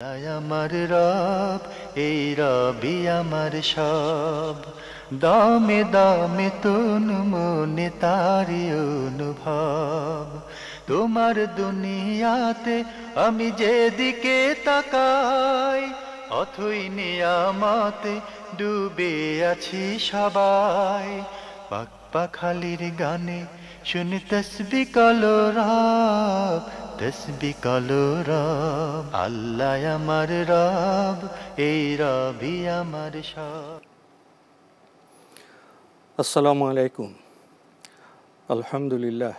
আয় আমার রব, এই রবি আমার সব, দামে দামে তুন মনে তারি অনুভব। তোমার দুনিয়াতে আমি যেদিকে তাকাই, অথই নিয়ামতে ডুবে আছি সবাই। পাক পাখালির গানে শুনি তসবি কলো রব, তসবি কলো রব। আল্লাহ আমার রব, এই রবি আমার সব। আসসালামু আলাইকুম, আলহামদুলিল্লাহ,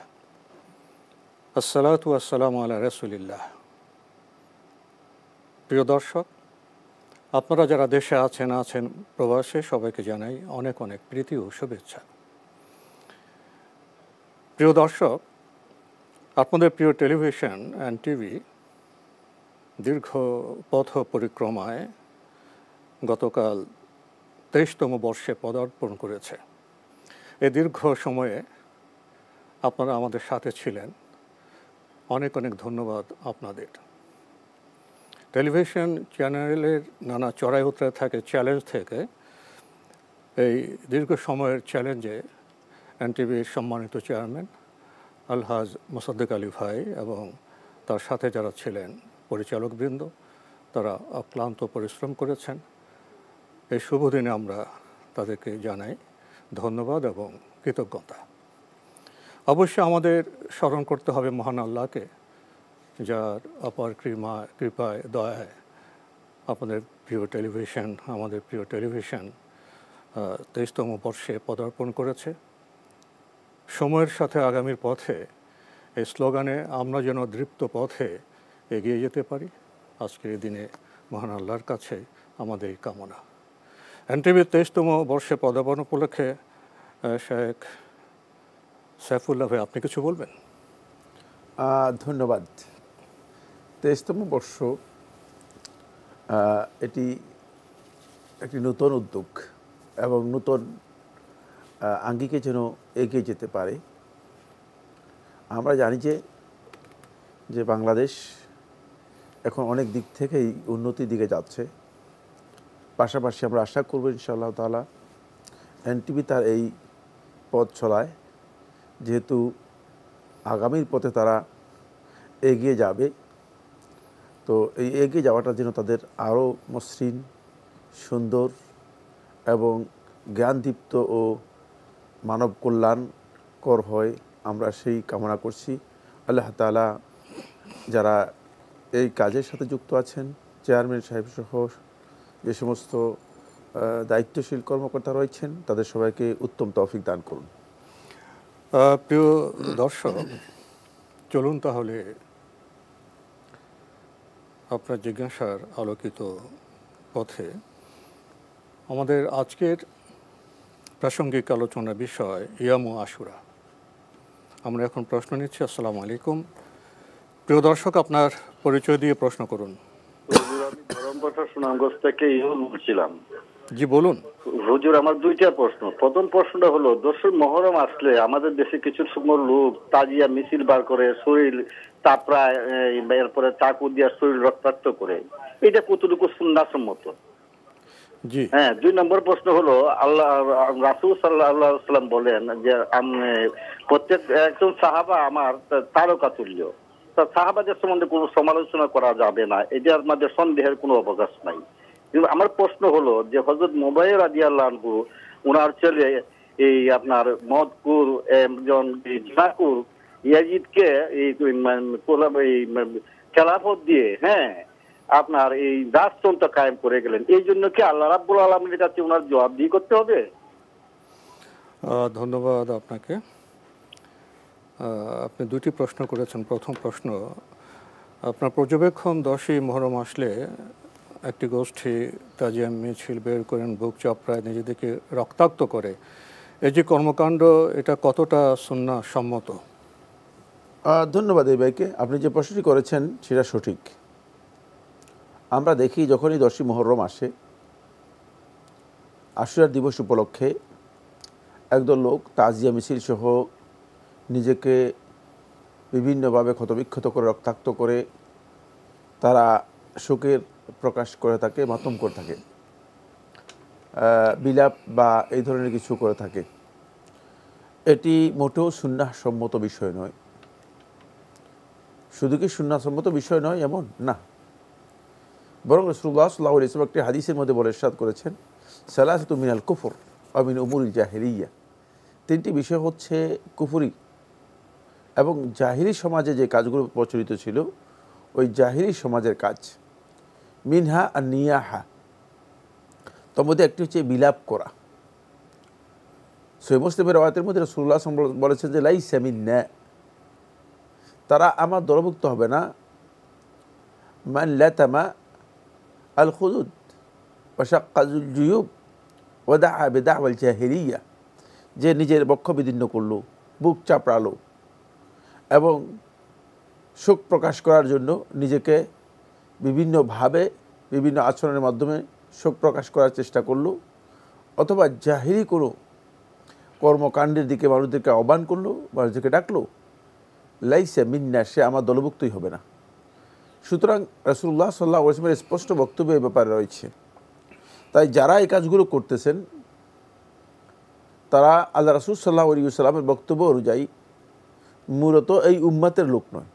আসসালাতু আসসালামু আলা রাসূলিল্লাহ। প্রিয় দর্শক, আপনারা যারা দেশে আছেন প্রবাসে, সবাইকে জানাই অনেক অনেক প্রীতি ও শুভেচ্ছা। প্রিয় দর্শক, আপনাদের প্রিয় টেলিভিশন অ্যান্ড টিভি দীর্ঘ পথ পরিক্রমায় গতকাল 23তম বর্ষে পদার্পণ করেছে। এই দীর্ঘ সময়ে আপনারা আমাদের সাথে ছিলেন, অনেক অনেক ধন্যবাদ আপনাদের। টেলিভিশন চ্যানেলের নানা চড়াই উতরাই থাকে, চ্যালেঞ্জ থেকে এই দীর্ঘ সময়ের চ্যালেঞ্জে এনটিভির সম্মানিত চেয়ারম্যান আলহাজ মোসাদ্দেক আলী ভাই এবং তার সাথে যারা ছিলেন পরিচালকবৃন্দ, তারা অক্লান্ত পরিশ্রম করেছেন। এই শুভ দিনে আমরা তাদেরকে জানাই ধন্যবাদ এবং কৃতজ্ঞতা। অবশ্যই আমাদের স্মরণ করতে হবে মহান আল্লাহকে, যার অপার কৃপায় দয়ায় আমাদের প্রিয় টেলিভিশন 23তম বর্ষে পদার্পণ করেছে। সময়ের সাথে আগামীর পথে এই স্লোগানে আমরা যেন দৃপ্ত পথে এগিয়ে যেতে পারি, আজকের এই দিনে মহান আল্লাহর কাছে আমাদের এই কামনা। এনটিভির 23তম বর্ষে পদার্পণ উপলক্ষে শেখ সাইফুল্লাহ ভাই, আপনি কিছু বলবেন? ধন্যবাদ। 23তম বর্ষ এটি একটি নতুন উদ্যোগ এবং নতুন আঙ্গিকে যেন এগিয়ে যেতে পারে। আমরা জানি যে বাংলাদেশ এখন অনেক দিক থেকেই উন্নতির দিকে যাচ্ছে। পাশাপাশি আমরা আশা করব ইনশাআল্লাহ তাআলা এনটিভি তার এই পথ চলায়, যেহেতু আগামীর পথে তারা এগিয়ে যাবে, তো এই এগিয়ে যাওয়াটা যেন তাদের আরও মসৃণ, সুন্দর এবং জ্ঞানদীপ্ত ও মানব কল্যাণকর হয়, আমরা সেই কামনা করছি। আল্লাহ তাআলা যারা এই কাজের সাথে যুক্ত আছেন, চেয়ারম্যান সাহেব সহ যে সমস্ত দায়িত্বশীল কর্মকর্তা রয়েছেন, তাদের সবাইকে উত্তম তৌফিক দান করুন। প্রিয় দর্শক, চলুন তাহলে আপনার জিজ্ঞাসার আলোকিত পথে আমাদের আজকের প্রাসঙ্গিক আলোচনার বিষয় ইয়ামু আশুরা। আমরা এখন প্রশ্ন নিচ্ছি। আসসালামু আলাইকুম। প্রিয় দর্শক, আপনার পরিচয় দিয়ে প্রশ্ন করুন। আমি ধরমপাশা সুনামগঞ্জ থেকে বলছিলাম। জি বলুন। হুজুর, আমার দুইটা প্রশ্ন। প্রথম প্রশ্নটা হলো, 10ই মুহররম আসলে আমাদের দেশে কিছু সময় লোক তাজিয়া মিছিল বার করে, শরীর তাপড়ায়, এরপরে চাকু দিয়ে শরীর রক্তাক্ত করে, এটা কতটুকু সুন্নাহসম্মত? জি হ্যাঁ। 2 নম্বর প্রশ্ন হলো, আল্লাহ রাসূল সাল্লাল্লাহু আলাইহি ওয়াসাল্লাম বলেন যে প্রত্যেক একজন সাহাবা আমার তারকাতুল্য। সাহাবাদের সম্বন্ধে কোনো সমালোচনা করা যাবে না, এটার মধ্যে সন্দেহের কোনো অবকাশ নাই। কিন্তু আমার প্রশ্ন হলো যে হযরত মুবাইর রাদিয়াল্লাহু আনহু, ওনার ছেলে এই আপনার মদকুর একজন জিনাকুর ইয়াজিদকে এই খেলাফত দিয়ে, হ্যাঁ, আপনার এই রাজতন্ত্র কায়েম করে গেলেন। এই জন্য কি আল্লাহ রাব্বুল আলামিনের কাছে ওনার জবাবদিহি করতে হবে? ধন্যবাদ আপনাকে। আপনি দুটি প্রশ্ন করেছেন। প্রথম প্রশ্ন, আপনার পর্যবেক্ষণ 10ই মুহররম আসলে একটি গোষ্ঠী তাজিয়া মিছিল বের করেন, বুক চাপড়ায় নিজেদেরকে রক্তাক্ত করে, এই যে কর্মকাণ্ড, এটা কতটা সুন্নাহ সম্মত? ধন্যবাদ এই ভাইকে। আপনি যে প্রশ্নটি করেছেন সেটা সঠিক। আমরা দেখি যখনই 10ই মুহররম আসে, আশুরা দিবস উপলক্ষে একদল লোক তাজিয়া মিছিল সহ নিজেকে বিভিন্নভাবে ক্ষতবিক্ষত করে, রক্তাক্ত করে তারা শোকের প্রকাশ করে থাকে, মাতম করে থাকে, বিলাপ বা এই ধরনের কিছু করে থাকে। এটি মোটেও সুন্নাহ সম্মত বিষয় নয়। শুধু কি সুন্নাহ সম্মত বিষয় নয় এমন না, বরং রাসূলুল্লাহ সাল্লাল্লাহু আলাইহি ওয়াসাল্লাম একটি হাদিসের মধ্যে বলে ইরশাদ করেছেন, সালাসাতু মিনাল কুফর ওয়া মিন উমুরিল জাহিলিয়া। তিনটি বিষয় হচ্ছে কুফরি এবং জাহিলি সমাজে যে কাজগুলো প্রচলিত ছিল ওই জাহিলি সমাজের কাজ। মিনহা আর নিয়াহা, তার মধ্যে একটি হচ্ছে বিলাপ করা। সহিহ মুসলিমের রওয়ায়াতের মধ্যে রাসূলুল্লাহ সাল্লাল্লাহু আলাইহি ওয়াসাল্লাম বলেছেন যে লাইসা মিন্না, তারা আমার দলভুক্ত হবে না, মান লাতামা আল খুদুদ ওয়া শাক্কাজুল জুয়ুব ওয়া দাআ বিদাওয়াল জাহিলিয়া, যে নিজের বক্ষ বিদীর্ণ করলো, বুক চাপড়ালো এবং শোক প্রকাশ করার জন্য নিজেকে বিভিন্নভাবে বিভিন্ন আচরণের মাধ্যমে শোক প্রকাশ করার চেষ্টা করলো, অথবা জাহিরি কোনো কর্মকাণ্ডের দিকে মানুষদেরকে আহ্বান করলো, মানুষদেরকে ডাকলো, লাইসা মিন্না, সে আমার দলভুক্তই হবে না। সুতরাং রাসূলুল্লাহ সাল্লাল্লাহু আলাইহি ওয়াসাল্লামের স্পষ্ট বক্তব্য এই ব্যাপারে রয়েছে। তাই যারা এই কাজগুলো করতেছেন তারা আল্লাহ রাসূল সাল্লাল্লাহু আলাইহি ওয়াসাল্লামের বক্তব্য অনুযায়ী মূলত এই উম্মতের লোক নয়।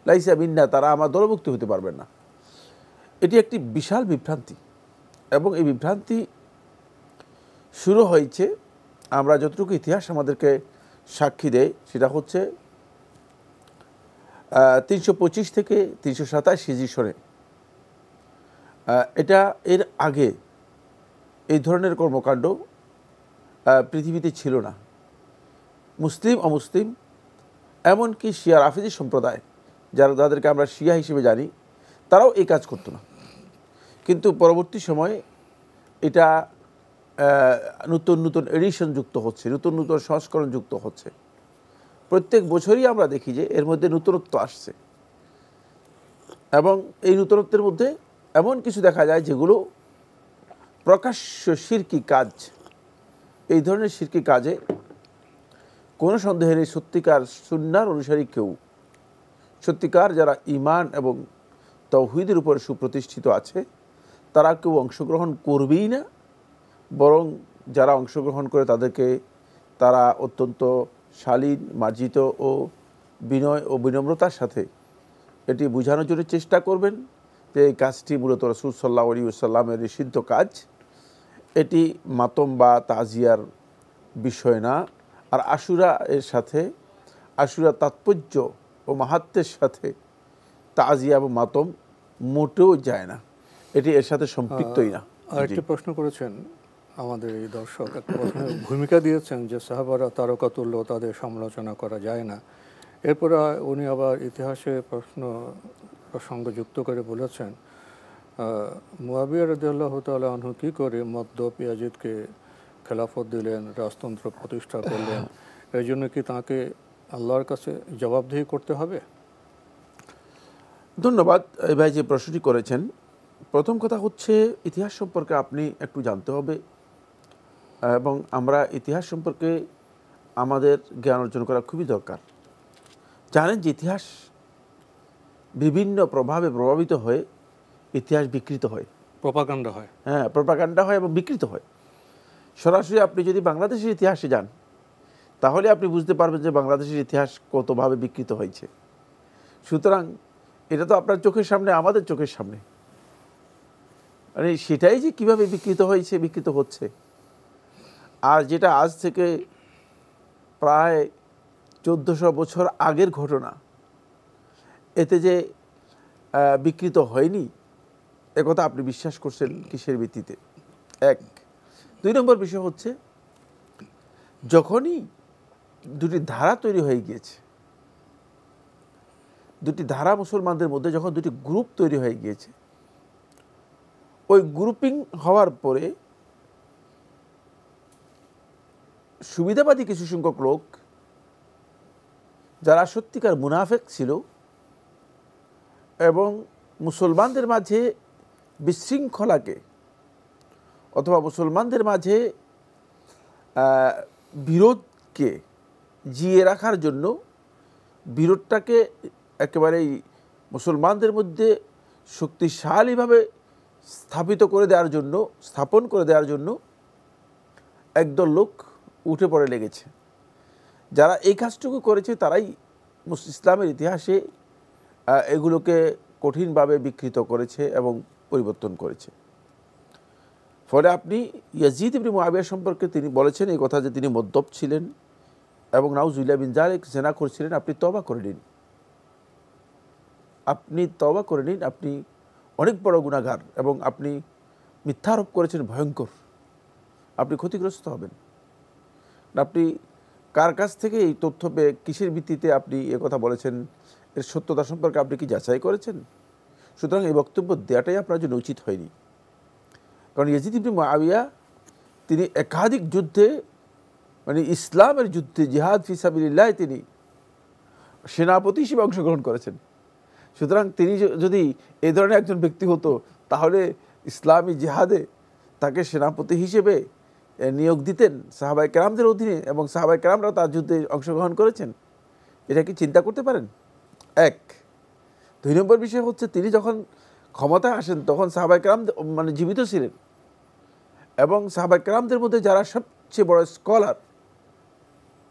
লাইসা মিন্না, তারা আমার দলভুক্ত হতে পারবেন না। এটি একটি বিশাল বিভ্রান্তি এবং এই বিভ্রান্তি শুরু হয়েছে, আমরা যতটুকু ইতিহাস আমাদেরকে সাক্ষী দেয় সেটা হচ্ছে 325 থেকে 327 হিজরি সনে। এটা এর আগে এই ধরনের কর্মকাণ্ড পৃথিবীতে ছিল না। মুসলিম অমুসলিম এমনকি শিয়া রাফিজি সম্প্রদায়, যাদেরকে আমরা শিয়া হিসেবে জানি, তারাও এই কাজ করতো না। কিন্তু পরবর্তী সময়ে এটা নতুন নতুন এডিশন যুক্ত হচ্ছে, নতুন নতুন সংস্করণ যুক্ত হচ্ছে। প্রত্যেক বছরই আমরা দেখি যে এর মধ্যে নতুনত্ব আসছে এবং এই নতুনত্বের মধ্যে এমন কিছু দেখা যায় যেগুলো প্রকাশ্য শিরকি কাজ। এই ধরনের শিরকি কাজে কোনো সন্দেহ নেই সত্যিকার সুন্নাহর অনুসারী কেউ, সত্যিকার যারা ঈমান এবং তাওহীদের উপর সুপ্রতিষ্ঠিত আছে, তারা কেউ অংশগ্রহণ করবেই না। বরং যারা অংশগ্রহণ করে তাদেরকে তারা অত্যন্ত শালীন, মার্জিত ও বিনয় ও বিনম্রতার সাথে এটি বোঝানোর জন্য চেষ্টা করবেন যে এই কাজটি মূলত রাসূল সাল্লাল্লাহু আলাইহি ওয়াসাল্লামের নিষিদ্ধ কাজ, এটি মাতম বা তাজিয়ার বিষয় না। আর আশুরা এর সাথে, আশুরা তাৎপর্য ও মাহাত্ম্যের সাথে তাজিয়া এবং মাতম মোটেও যায় না, এটি এর সাথে সম্পৃক্তই না। আরেকটি প্রশ্ন করেছেন আমাদের এই দর্শক, একটা প্রশ্নের ভূমিকা দিয়েছেন যে সাহাবারা তারকাতুল্য, তাদের সমালোচনা করা যায় না। এরপরে উনি আবার ইতিহাসে প্রসঙ্গ যুক্ত করে বলেছেন মুয়াবিয়া রাদিয়াল্লাহু তাআলা আনহু কী করে মদ্যপ ইয়াজিদকে খেলাফত দিলেন, রাজতন্ত্র প্রতিষ্ঠা করলেন, এই জন্য কি তাঁকে আল্লাহর কাছে জবাবদিহি করতে হবে? ধন্যবাদ এই ভাই যে প্রশ্নটি করেছেন। প্রথম কথা হচ্ছে ইতিহাস সম্পর্কে আপনি একটু জানতে হবে এবং আমরা ইতিহাস সম্পর্কে আমাদের জ্ঞান অর্জন করা খুবই দরকার। জানেন যে ইতিহাস বিভিন্ন প্রভাবে প্রভাবিত হয়ে ইতিহাস বিকৃত হয়, প্রপাগান্ডা হয়। হ্যাঁ, প্রপাগান্ডা হয় এবং বিকৃত হয়। সরাসরি আপনি যদি বাংলাদেশের ইতিহাসে যান তাহলে আপনি বুঝতে পারবেন যে বাংলাদেশের ইতিহাস কতভাবে বিকৃত হয়েছে। সুতরাং এটা তো আপনার চোখের সামনে, আমাদের চোখের সামনে, মানে সেটাই যে কীভাবে বিকৃত হয়েছে, বিকৃত হচ্ছে। আর যেটা আজ থেকে প্রায় 1400 বছর আগের ঘটনা, এতে যে বিকৃত হয়নি একথা আপনি বিশ্বাস করছেন কিসের ভিত্তিতে? এক। 2 নম্বর বিষয় হচ্ছে যখনই দুটি ধারা তৈরি হয়ে গিয়েছে, দুটি ধারা মুসলমানদের মধ্যে যখন দুটি গ্রুপ তৈরি হয়ে গিয়েছে, ওই গ্রুপিং হওয়ার পরে সুবিধাবাদী কিছু সংখ্যক লোক যারা সত্যিকার মুনাফেক ছিল এবং মুসলমানদের মাঝে বিশৃঙ্খলাকে অথবা মুসলমানদের মাঝে বিরোধকে জিয়ে রাখার জন্য বিরোধটাকে একেবারেই মুসলমানদের মধ্যে শক্তিশালীভাবে স্থাপন করে দেওয়ার জন্য একদল লোক উঠে পড়ে লেগেছে। যারা এই কাজটুকু করেছে তারাই ইসলামের ইতিহাসে এগুলোকে কঠিনভাবে বিকৃত করেছে এবং পরিবর্তন করেছে। ফলে আপনি ইয়াজিদ ইবনে মুআবিয়া সম্পর্কে তিনি বলেছেন এই কথা যে তিনি মদ্যপ ছিলেন এবং নাউজুবিল্লাহ মিন যালিক জিনা করছিলেন। আপনি তওবা করে নিন, আপনি অনেক বড় গুনাহগার এবং আপনি মিথ্যা আরোপ করেছেন ভয়ঙ্কর, আপনি ক্ষতিগ্রস্ত হবেন। আপনি কার কাছ থেকে এই তথ্য পেয়ে কিসের ভিত্তিতে আপনি কথা বলেছেন, এর সত্যতা সম্পর্কে আপনি কি যাচাই করেছেন? সুতরাং এই বক্তব্য দেওয়াটাই আপনার জন্য উচিত হয়নি। কারণ ইয়াজিদ ইবনে মুআবিয়া তিনি একাধিক যুদ্ধে, মানে ইসলামের যুদ্ধে, জিহাদ ফি সাবিলিল্লাহ তিনি সেনাপতি হিসেবে অংশগ্রহণ করেছেন। সুতরাং তিনি যদি এই ধরনের একজন ব্যক্তি হতো তাহলে ইসলামী জিহাদে তাকে সেনাপতি হিসেবে নিয়োগ দিতেন সাহাবায়ে কেরামদের অধীনে, এবং সাহাবায়ে কেরামরা তার যুদ্ধে অংশগ্রহণ করেছেন। এটা কি চিন্তা করতে পারেন? এক। 2 নম্বর বিষয় হচ্ছে তিনি যখন ক্ষমতায় আসেন তখন সাহাবায়ে কেরাম মানে জীবিত ছিলেন, এবং সাহাবায়ে কেরামদের মধ্যে যারা সবচেয়ে বড় স্কলার,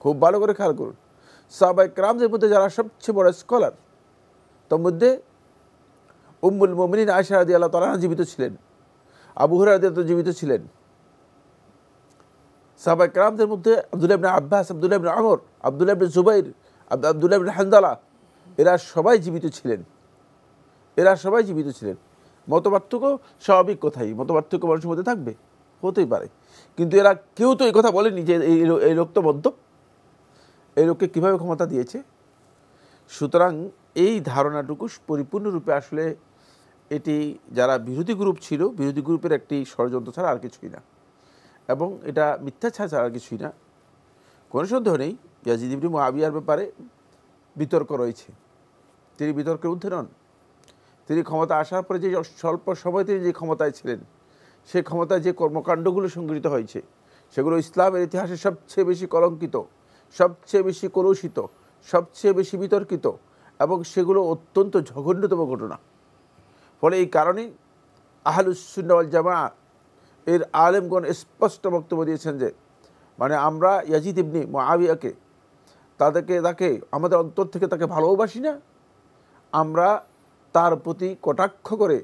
খুব ভালো করে খেয়াল করুন, সাহাবায়ে কেরামদের মধ্যে যারা সবচেয়ে বড় স্কলার, তার মধ্যে উম্মুল মুমিনিন আয়েশা রাদিয়াল্লাহু তাআলা জীবিত ছিলেন, আবু হুরায়রা রাদিয়াল্লাহু জীবিত ছিলেন। সাহাবায়ে কেরামদের মধ্যে আব্দুল্লাহ ইবনে আব্বাস, আব্দুল্লাহ ইবনে আমর, আব্দুল্লাহ ইবনে জুবাইর, আব্দুল্লাহ ইবনে হানজালা, এরা সবাই জীবিত ছিলেন। মতপার্থক্য স্বাভাবিক কথাই, মতপার্থক্য মানুষের মধ্যে থাকবে, হতেই পারে, কিন্তু এরা কেউ তো এই কথা বলেনি যে এই লোক তো মদ্যপ, এই লোককে কীভাবে ক্ষমতা দিয়েছে। সুতরাং এই ধারণাটুকু পরিপূর্ণরূপে আসলে এটি যারা বিরোধী গ্রুপ ছিল, বিরোধী গ্রুপের একটি ষড়যন্ত্র ছাড়া আর কিছুই না, এবং এটা মিথ্যা ছাড়া আর কিছুই না। কোনো সন্দেহ নেই ইয়াজিদ ইবনে মুআবিয়ার ব্যাপারে বিতর্ক রয়েছে, তিনি বিতর্কের ঊর্ধ্বে নন। তিনি ক্ষমতা আসার পরে যে স্বল্প সময় তিনি যে ক্ষমতায় ছিলেন, সেই ক্ষমতায় যে কর্মকাণ্ডগুলো সংঘটিত হয়েছে সেগুলো ইসলামের ইতিহাসে সবচেয়ে বেশি কলঙ্কিত, সবচেয়ে বেশি কলুষিত, সবচেয়ে বেশি বিতর্কিত, এবং সেগুলো অত্যন্ত জঘন্যতম ঘটনা। ফলে এই কারণে আহলুস সুন্নাহ ওয়াল জামাআহ এর আলেমগণ স্পষ্ট বক্তব্য দিয়েছেন যে মানে আমরা ইয়াজিদ ইবনে মুআবিয়াকে তাকে আমাদের অন্তর থেকে তাকে ভালোবাসি না, আমরা তার প্রতি কটাক্ষ করে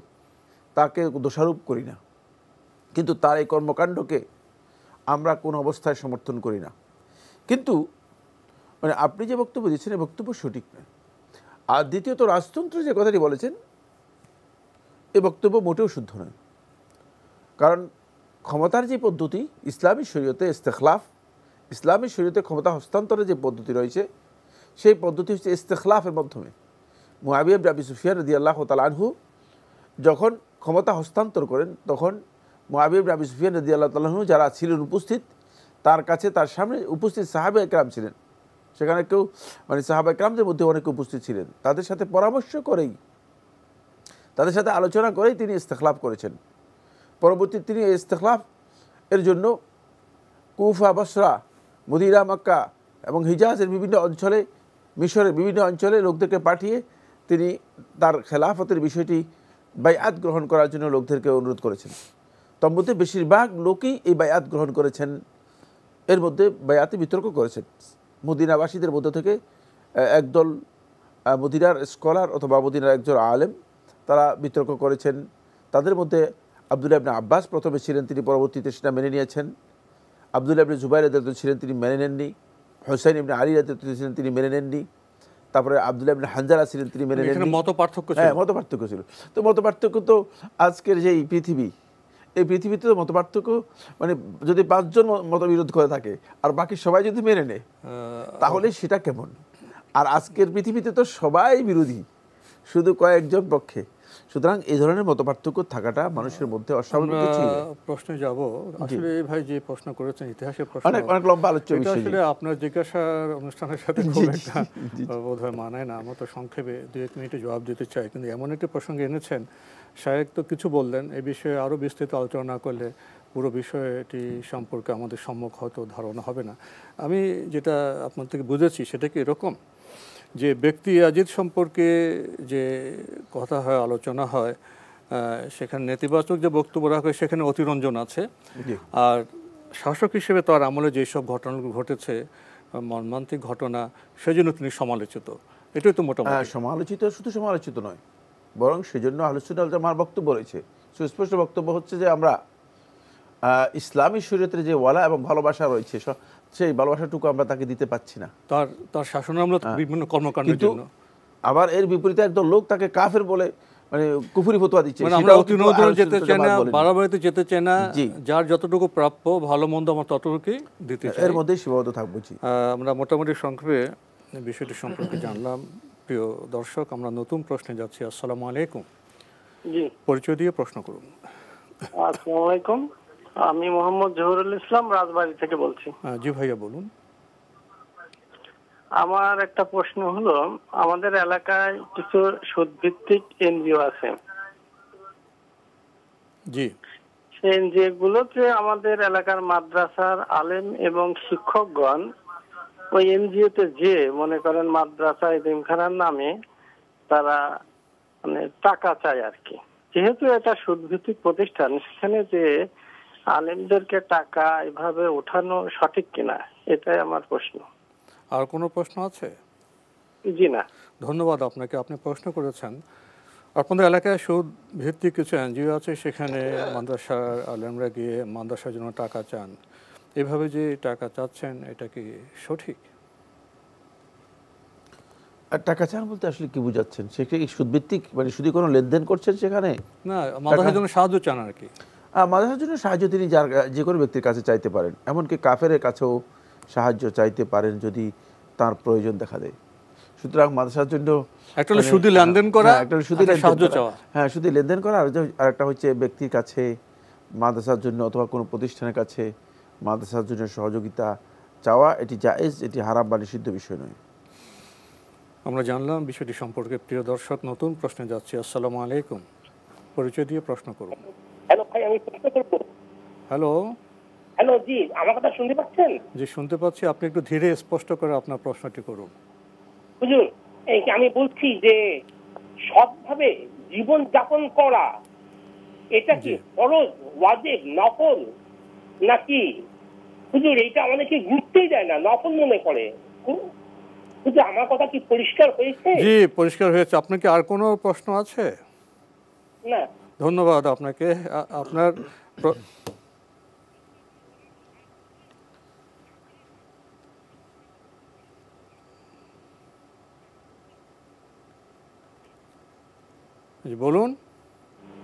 তাকে দোষারোপ করি না, কিন্তু তার এই কর্মকাণ্ডকে আমরা কোনো অবস্থায় সমর্থন করি না। কিন্তু মানে আপনি যে বক্তব্য দিচ্ছেন এই বক্তব্য সঠিক নয়। আর দ্বিতীয়ত রাজতন্ত্র যে কথাটি বলেছেন এই বক্তব্য মোটেও শুদ্ধ নয়। কারণ ক্ষমতার যে পদ্ধতি ইসলামী শরীয়তে ইস্তেখলাফ, ইসলামী শরীয়তে ক্ষমতা হস্তান্তরের যে পদ্ধতি রয়েছে সেই পদ্ধতি হচ্ছে ইস্তেখলাফের মাধ্যমে। মুআবিয়া ইবনে আবি সুফিয়ান রাদিয়াল্লাহু তাআলা আনহু যখন ক্ষমতা হস্তান্তর করেন তখন মুআবিয়া ইবনে আবি সুফিয়ান রাদিয়াল্লাহু তাআলা আনহু যারা ছিলেন উপস্থিত, তার কাছে তার সামনে উপস্থিত সাহাবায়ে কেরাম ছিলেন, সেখানে কেউ মানে সাহাবায়ে কেরামদের মধ্যে অনেকে উপস্থিত ছিলেন, তাদের সাথে পরামর্শ করেই, তাদের সাথে আলোচনা করেই তিনি ইস্তেখলাফ করেছেন। পরবর্তী তিনি এই ইস্তেখলাফ এর জন্য কুফা, বসরা, মদিনা, মক্কা এবং হিজাজের বিভিন্ন অঞ্চলে, মিশরের বিভিন্ন অঞ্চলে লোকদেরকে পাঠিয়ে তিনি তার খেলাফতের বিষয়টি বায়াত গ্রহণ করার জন্য লোকদেরকে অনুরোধ করেছেন। তার মধ্যে বেশিরভাগ লোকই এই বায়াত গ্রহণ করেছেন, এর মধ্যে বায়াতে বিতর্ক করেছেন। মদিনাবাসীদের মধ্য থেকে একদল মদিনার স্কলার অথবা মদিনার একজন আলেম তারা বিতর্ক করেছেন। তাদের মধ্যে আব্দুল্লাহ ইবনে আব্বাস প্রথমে ছিলেন, তিনি পরবর্তীতে সেটা মেনে নিয়েছেন। আব্দুল্লাহ ইবনে জুবাইর রাদিয়াল্লাহু ছিলেন, তিনি মেনে নেননি। হুসাইন ইবনে আলী রাদিয়াল্লাহু ছিলেন, তিনি মেনে নেননি। তারপরে আব্দুল্লাহ ইবনে হানজালা ছিলেন, তিনি মেনে নেননি। মত পার্থক্য ছিল। তো মত পার্থক্য তো আজকের যে পৃথিবী, এই পৃথিবীতে তো মত পার্থক্য মানে যদি 5 জন মতবিরোধ করে থাকে আর বাকি সবাই যদি মেনে নেয় তাহলে সেটা কেমন? আর আজকের পৃথিবীতে তো সবাই বিরোধী, শুধু কয়েকজন পক্ষে। সুতরাং এই ধরনের মতপার্থক্য থাকাটা মানুষের মধ্যে অস্বাভাবিক কিছু। প্রশ্নে যাব, আসলে ভাই যে প্রশ্ন করেছেন ইতিহাসের প্রশ্ন, অনেক লম্বা আলোচ্য বিষয়, আসলে আপনার জিজ্ঞাসার অনুষ্ঠানের সাথে খুব একটা বোধহয় মানায় না। আমরা তো সংক্ষেপে 2-1 মিনিটে জবাব দিতে চাই, কিন্তু এমন একটি প্রসঙ্গে এনেছেন, শায়েখ তো কিছু বললেন, এই বিষয়ে আরও বিস্তৃত আলোচনা না করলে পুরো বিষয়টি সম্পর্কে আমাদের সম্মুখ হয়তো ধারণা হবে না। আমি যেটা আপনার থেকে বুঝেছি সেটা কি এরকম যে ব্যক্তি আজিদ সম্পর্কে যে কথা হয়, আলোচনা হয়, সেখানে নেতিবাচক যে বক্তব্য রাখা হয় সেখানে অতিরঞ্জন আছে। আর শাসক হিসেবে তার আমলে যেসব ঘটনাগুলো ঘটেছে, মর্মান্তিক ঘটনা, সেজন্য তিনি সমালোচিত। এটাই তো মোটামুটি সমালোচিত, শুধু সমালোচিত নয়, বরং সেজন্য আহলে সুন্নাত ওয়াল জামার বক্তব্য রয়েছে, সুস্পষ্ট বক্তব্য হচ্ছে যে আমরা ইসলামী শরীয়তের যে ওয়ালা এবং ভালোবাসা রয়েছে সেই ভালোবাসাটুকু আমরা তাকে দিতে পাচ্ছি না তার শাসনামলে বিভিন্ন কর্মকাণ্ডের জন্য। আবার এর বিপরীতে একদল লোক তাকে কাফের বলে মানে কুফরি ফতোয়া দিচ্ছে। আমরা অতিনৌদন যেতে চাই না, বাড়াবাড়িতে যেতে চাই না, যার যতটুকু প্রাপ্য ভালো মন্দ আমরা ততটুকুই দিতে চাই, এর মধ্যেই সীমাবদ্ধ থাকবো। আমরা মোটামুটি সংক্ষেপে বিষয়টি সম্পর্কে জানলাম। প্রিয় দর্শক, আমরা নতুন প্রশ্নে যাচ্ছি। আসসালামু আলাইকুম। জি, পরিচয় দিয়ে প্রশ্ন করুন। আসসালামু আলাইকুম, আমি মোহাম্মদ জহুরুল ইসলাম রাজবাড়ী থেকে বলছি। জি ভাইয়া বলুন। আমার একটা প্রশ্ন হলো, আমাদের এলাকায় কিছু সুদভিত্তিক এনজিও আছে। জি, সেই এনজিও গুলোতে আমাদের এলাকার মাদ্রাসার আলেম এবং শিক্ষকগণ ওই এনজিওতে যে মনে করেন মাদ্রাসা এতিমখানার নামে তারা মানে টাকা চায় আর কি। যেহেতু এটা সুদভিত্তিক প্রতিষ্ঠান, সেখানে যে আলেমদেরকে টাকা এভাবে ওঠানো সঠিক কিনা, এটাই আমার প্রশ্ন। আর কোনো প্রশ্ন আছে? জি না, ধন্যবাদ আপনাকে, আপনি প্রশ্ন করেছেন। আপনাদের এলাকায় সুদ ভিত্তিক কিছু এনজিও আছে, সেখানে মাদ্রাসার আলেমরা গিয়ে মাদ্রাসার জন্য টাকা চান। এভাবে যে টাকা চাচ্ছেন, এটা কি সঠিক? আর টাকা চান বলতে আসলে কি বুঝাচ্ছেন? সেখানে সুদভিত্তিক মানে শুধু কোনো লেনদেন করছেন সেখানে? না, মাদ্রাসার জন্য সাহায্য চান আর কি। মাদ্রাসার জন্য সাহায্য তিনি যে কোনো ব্যক্তির কাছে চাইতে পারেন, এমনকি কাফের কাছেও সাহায্য চাইতে পারেন যদি তার প্রয়োজন দেখা দেয়। সুতরাং মাদ্রাসার জন্য একটা শুধু লেনদেন করা, একটা শুধু সাহায্য চাওয়া, হ্যাঁ শুধু লেনদেন করা, আর একটা হচ্ছে ব্যক্তির কাছে মাদ্রাসার জন্য অথবা কোনো প্রতিষ্ঠানের কাছে মাদ্রাসার জন্য সহযোগিতা চাওয়া, এটি জায়েজ, এটি হারাম বা নিষিদ্ধ বিষয় নয়। আমরা জানলাম বিষয়টি সম্পর্কে। প্রিয় দর্শক, নতুন প্রশ্নে যাচ্ছি। আসসালামু আলাইকুম। পরিচয় দিয়ে প্রশ্ন করুন। হ্যালো ভাই, আমি প্রশ্ন করব। হ্যালো। হ্যালো, জি, আমার কথা শুনতে পাচ্ছেন? জি, শুনতে পাচ্ছি। আপনি একটু ধীরে স্পষ্ট করে আপনার প্রশ্নটি করুন। হুজুর, আমি বলছি যে সৎভাবে জীবন যাপন করা এটা কি ফরজ, ওয়াজিব, নফল নাকি? হুজুর, এইটা অনেকে গুরুত্বই দেয় না, নফল মনে করে। হুজুর, আমার কথা কি পরিষ্কার হয়েছে? জি, পরিষ্কার হয়েছে। আপনার কি আর কোনো প্রশ্ন আছে? না। ধন্যবাদ আপনাকে। আপনার বলুন।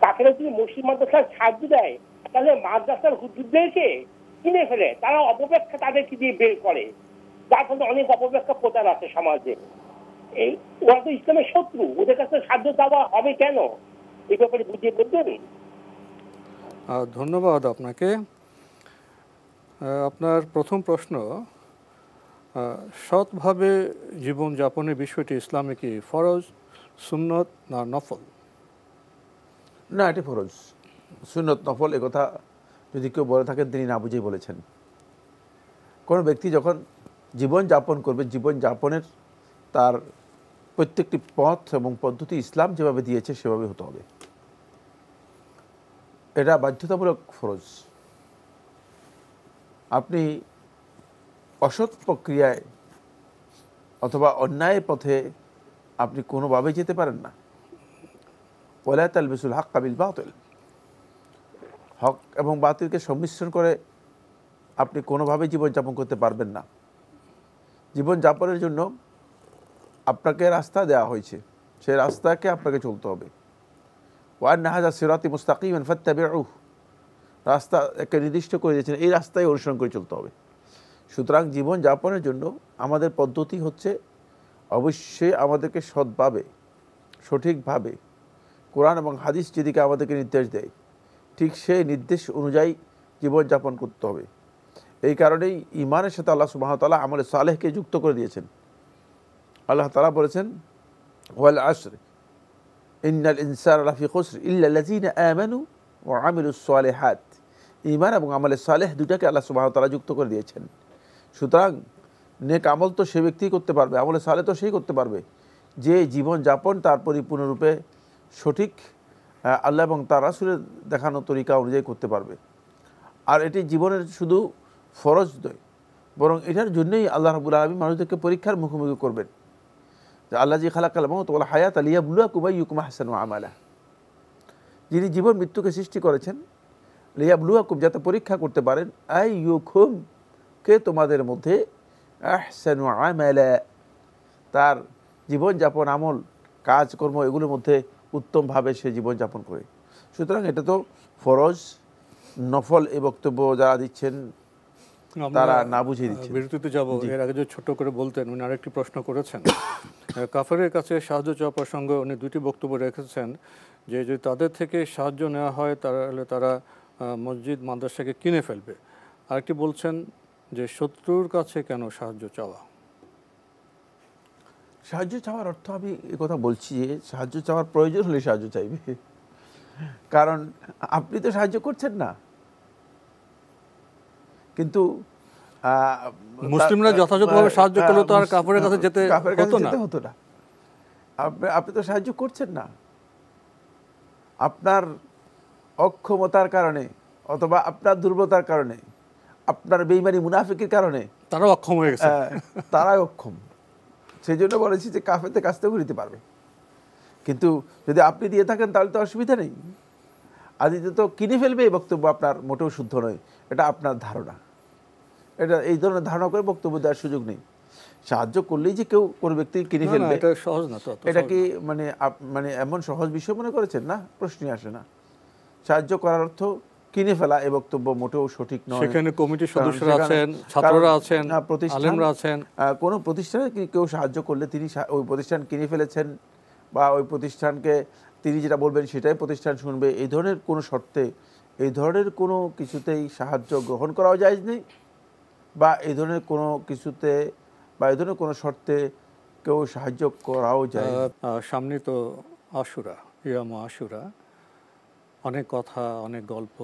কাকেরা যদি মসজিদ মাদ্রাসার সাহায্য দেয়, তাহলে মাদ্রাসার হুজুরদেরকে কিনে ফেলে, তারা অপব্যাখ্যা তাদেরকে দিয়ে বের করে, যার ফলে অনেক অপব্যাখ্যা প্রচার আছে সমাজে। এই ওরা তো ইসলামের শত্রু, ওদের কাছে সাহায্য দেওয়া হবে কেন? এই ব্যাপারে বুঝিয়ে বলবেন? ধন্যবাদ আপনাকে। আপনার প্রথম প্রশ্ন, সৎভাবে জীবন যাপনের বিষয়টি ইসলামে কি ফরজ, সুন্নত না নফল? না, এটি ফরজ। সুন্নত নফল একথা যদি কেউ বলে থাকেন তিনি না বুঝেই বলেছেন। কোনো ব্যক্তি যখন জীবন যাপন করবে, জীবন যাপনের তার প্রত্যেকটি পথ এবং পদ্ধতি ইসলাম যেভাবে দিয়েছে সেভাবে হতে হবে। এটা বাধ্যতামূলক ফরজ। আপনি অসৎ প্রক্রিয়ায় অথবা অন্যায় পথে আপনি কোনোভাবেই যেতে পারেন না। ওয়ালা তালবিসুল হাক্কা বিল বাতিল, হক এবং বাতিলকে সম্মিশ্রণ করে আপনি কোনোভাবেই জীবনযাপন করতে পারবেন না। জীবনযাপনের জন্য আপনাকে রাস্তা দেওয়া হয়েছে, সেই রাস্তাকে আপনাকে চলতে হবে। ওয়া আন্না হাযা সিরাতি মুস্তাকিমান ফাত্তাবিউহু, রাস্তা একটা নির্দিষ্ট করে দিয়েছেন, এই রাস্তায় অনুসরণ করে চলতে হবে। সুতরাং জীবনযাপনের জন্য আমাদের পদ্ধতি হচ্ছে অবশ্যই আমাদেরকে সৎভাবে, সঠিকভাবে কোরআন এবং হাদিস যেদিকে আমাদেরকে নির্দেশ দেয় ঠিক সেই নির্দেশ অনুযায়ী জীবনযাপন করতে হবে। এই কারণেই ঈমানের সাথে আল্লাহ সুবহানাহু ওয়া তাআলা আমলে সালেহকে যুক্ত করে দিয়েছেন। আল্লাহ তাআলা বলেছেন, ওয়াল আসর ইন্নাল ইনসানা লাফি খুসর ইল্লাল্লাযীনা আমানু ওয়া আমিলুস সালিহাত। ঈমান এবং আমলে সালেহ দুটাকে আল্লাহ সুবহানাহু ওয়া তাআলা যুক্ত করে দিয়েছেন। সুতরাং নেক আমল তো সে ব্যক্তিই করতে পারবে, আমলে সালে তো সেই করতে পারবে যে জীবন যাপন তার পরিপূর্ণরূপে সঠিক আল্লাহ এবং তার রাসূলের দেখানো তরিকা অনুযায়ী করতে পারবে। আর এটি জীবনের শুধু ফরজ নয়, বরং এটার জন্যই আল্লাহ রাব্বুল আলামিন মানুষদেরকে পরীক্ষার মুখোমুখি করবেন। যে আল্লাহ জি খালাকাল মাউত ওয়াল হায়াত লিয়াবলুয়াকুম আইয়ুকুম আহসানু আমালা, যিনি জীবন মৃত্যুকে সৃষ্টি করেছেন, লিয়াবলুয়াকুম যাতে পরীক্ষা করতে পারেন, আইয়ুকুম কে তোমাদের মধ্যে আহসানু আমালা তার জীবনযাপন আমল কাজকর্ম এগুলোর মধ্যে উত্তমভাবে সে জীবনযাপন করে। সুতরাং এটা তো ফরজ, নফল এই বক্তব্য যারা দিচ্ছেন তারা না বুঝিয়ে দিচ্ছেন। বিরতিতে যাব, এর আগে যে ছোট করে বলতেন উনি আরেকটি প্রশ্ন করেছেন। কাফেরের কাছে সাহায্য চাওয়া প্রসঙ্গে উনি দুটি বক্তব্য রেখেছেন যে যদি তাদের থেকে সাহায্য নেওয়া হয় তাহলে তারা মসজিদ মাদ্রাসাকে কিনে ফেলবে। আরেকটি বলছেন যে শত্রুর কাছে কেন সাহায্য চাওয়া? সাহায্য চাওয়ার অর্থ আমি এই কথা বলছি যে সাহায্য চাওয়ার প্রয়োজন হলে সাহায্য চাইবে, কারণ আপনি তো সাহায্য করছেন না। কিন্তু মুসলিমরা যথাযথভাবে সাহায্য করলে তো আর কাফেরের কাছে যেতে হতো না। আপনি তো সাহায্য করছেন না, আপনার অক্ষমতার কারণে অথবা আপনার দুর্বলতার কারণে, আপনার বেঈমানি মুনাফিকের কারণে তারাও অক্ষম হয়ে গেছে, তারাই অক্ষম। সেই জন্য বলেছি যে কাফেরদের কাছ থেকেও নিতে পারবে, কিন্তু যদি আপনি দিয়ে থাকেন তাহলে তো অসুবিধা নেই। আর দ্বিতীয়ত কিনে ফেলবে এই বক্তব্য আপনার মোটেও শুদ্ধ নয়, এটা আপনার ধারণা। এটা এই ধরনের ধারণা করে বক্তব্য দেওয়ার সুযোগ নেই। সাহায্য করলেই যে কেউ কোনো ব্যক্তি কিনে ফেলবে এটা সহজ না। এটা কি মানে এমন সহজ বিষয় মনে করেছেন? না, প্রশ্নই আসে না। সাহায্য করার অর্থ কিনে ফেলা এই বক্তব্য মোটেও সঠিক নয়। সেখানে কমিটির সদস্যরা আছেন, ছাত্ররা আছেন, আলেমরা আছেন। কোনো প্রতিষ্ঠানে কেউ সাহায্য করলে তিনি ওই প্রতিষ্ঠান কিনে ফেলেছেন বা ওই প্রতিষ্ঠানকে তিনি যেটা বলবেন সেটাই প্রতিষ্ঠান শুনবে, এই ধরনের কোনো শর্তে, এই ধরনের কোনো কিছুতেই সাহায্য গ্রহণ করাও জায়েজ নেই, বা এই ধরনের কোনো কিছুতে বা এই ধরনের কোনো শর্তে কেউ সাহায্য করাও যায়। সামনে তো আশুরা, ইয়াম আশুরা, অনেক কথা, অনেক গল্প,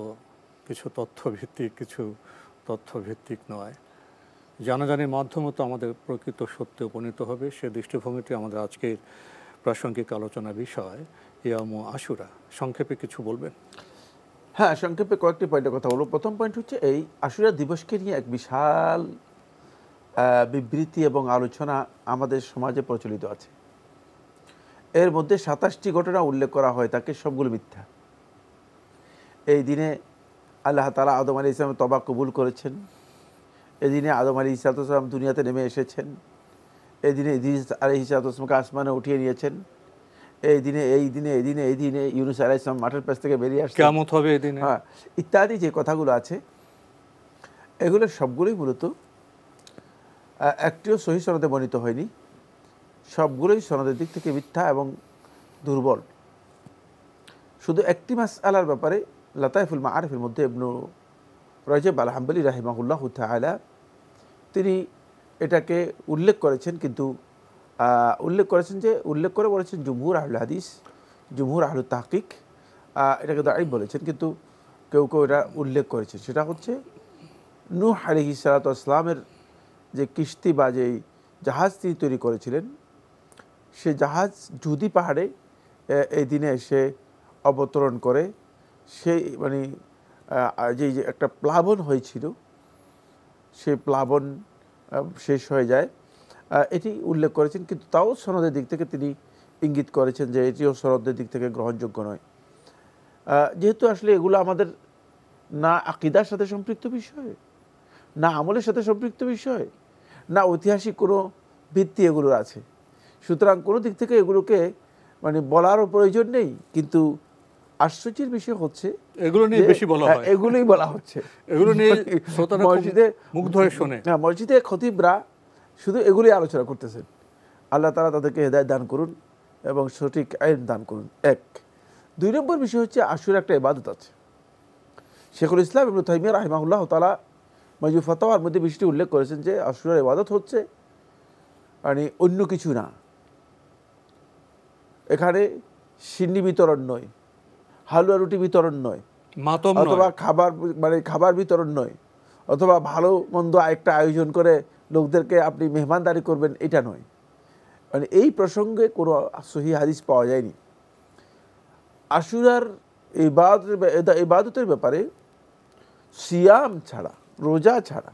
কিছু তথ্যভিত্তিক, কিছু তথ্যভিত্তিক নয়। জানাজানির মাধ্যমে তো আমাদের প্রকৃত সত্যে উপনীত হবে, সে দৃষ্টিভঙ্গিটি আমাদের আজকের প্রাসঙ্গিক আলোচনা বিষয় ইয়াম আশুরা। সংক্ষেপে কিছু বলবেন? হ্যাঁ, সংক্ষেপে কয়েকটি পয়েন্টের কথা বলব। প্রথম পয়েন্ট হচ্ছে এই আশুরা দিবসকে নিয়ে এক বিশাল বিবৃতি এবং আলোচনা আমাদের সমাজে প্রচলিত আছে। এর মধ্যে 27টি ঘটনা উল্লেখ করা হয়, তাকে সবগুলো মিথ্যা। এই দিনে আল্লাহ তাআলা আদম আলাইহিস সালামের তওবা কবুল করেছেন, এই দিনে আদম আলাইহিস সালাম দুনিয়াতে নেমে এসেছেন, এই দিনে ইদ্রিস আলাইহিস সালামকে আসমানে উঠিয়ে নিয়েছেন, এই দিনে ইউনূস আলাইহিস সালাম মাঠের পাশ থেকে বেরিয়ে আসছেন, কিয়ামত হবে এই দিনে, হ্যাঁ, ইত্যাদি যে কথাগুলো আছে এগুলো সবগুলোই মূলত একটিও সহিহ সনদে বর্ণিত হয়নি। সবগুলোই সনদের দিক থেকে মিথ্যা এবং দুর্বল। শুধু একটি মাসআলার ব্যাপারে লাতাইফুল মাআরিফের মধ্যে ইবনু রজব আল হাম্বলি রাহিমাহুল্লাহ তাআলা তিনি এটাকে উল্লেখ করেছেন, কিন্তু উল্লেখ করে বলেছেন জুমহুর আহলুল হাদিস, জুমহুর আহলুত তাহকিক এটাকে দাঈফ বলেছেন, কিন্তু কেউ কেউ এটা উল্লেখ করেছে। সেটা হচ্ছে নূহ আলাইহিস সালাতু ওয়াস সালামের যে কিস্তি বা যেই জাহাজ তিনি তৈরি করেছিলেন, সে জাহাজ জুদি পাহাড়ে এই দিনে এসে অবতরণ করে, সেই মানে যে একটা প্লাবন হয়েছিল সেই প্লাবন শেষ হয়ে যায়, এটি উল্লেখ করেছেন। কিন্তু তাও সনদের দিক থেকে তিনি ইঙ্গিত করেছেন যে এটিও সনদের দিক থেকে গ্রহণযোগ্য নয়, যেহেতু আসলে এগুলো আমাদের না আকীদার সাথে সম্পৃক্ত বিষয়, না আমলের সাথে সম্পৃক্ত বিষয়, না ঐতিহাসিক কোনো ভিত্তি এগুলোর আছে। সুতরাং কোনো দিক থেকে এগুলোকে মানে বলারও প্রয়োজন নেই। কিন্তু আশ্চর্যের বিষয় হচ্ছে এগুলো নিয়ে বেশি বলা হয়, এগুলোই বলা হচ্ছে, এগুলো নিয়ে মসজিদে মুগ্ধ হয়ে শোনে। মসজিদে খতিবরা শুধু এগুলোই আলোচনা করতেছেন। আল্লাহ তাআলা তাদেরকে হেদায়েত দান করুন এবং সঠিক আইন দান করুন। এক। 2 নম্বর বিষয় হচ্ছে আশুরা একটা ইবাদত আছে। শেখুল ইসলাম ইবনে তাইমিয়া রাহিমাহুল্লাহ তাআলা মাজমু ফাতাওয়ার মধ্যে বিষয়টি উল্লেখ করেছেন যে আশুরার ইবাদত হচ্ছে মানে অন্য কিছু না, এখানে সিন্নি বিতরণ নয়, হালুয়া রুটি বিতরণ নয়, অথবা খাবার বিতরণ নয়, অথবা ভালো মন্দ একটা আয়োজন করে লোকদেরকে আপনি মেহমানদারি করবেন, এটা নয়। মানে এই প্রসঙ্গে কোনো সহিহ হাদিস পাওয়া যায়নি। আশুরার ইবাদতের ব্যাপারে সিয়াম ছাড়া, রোজা ছাড়া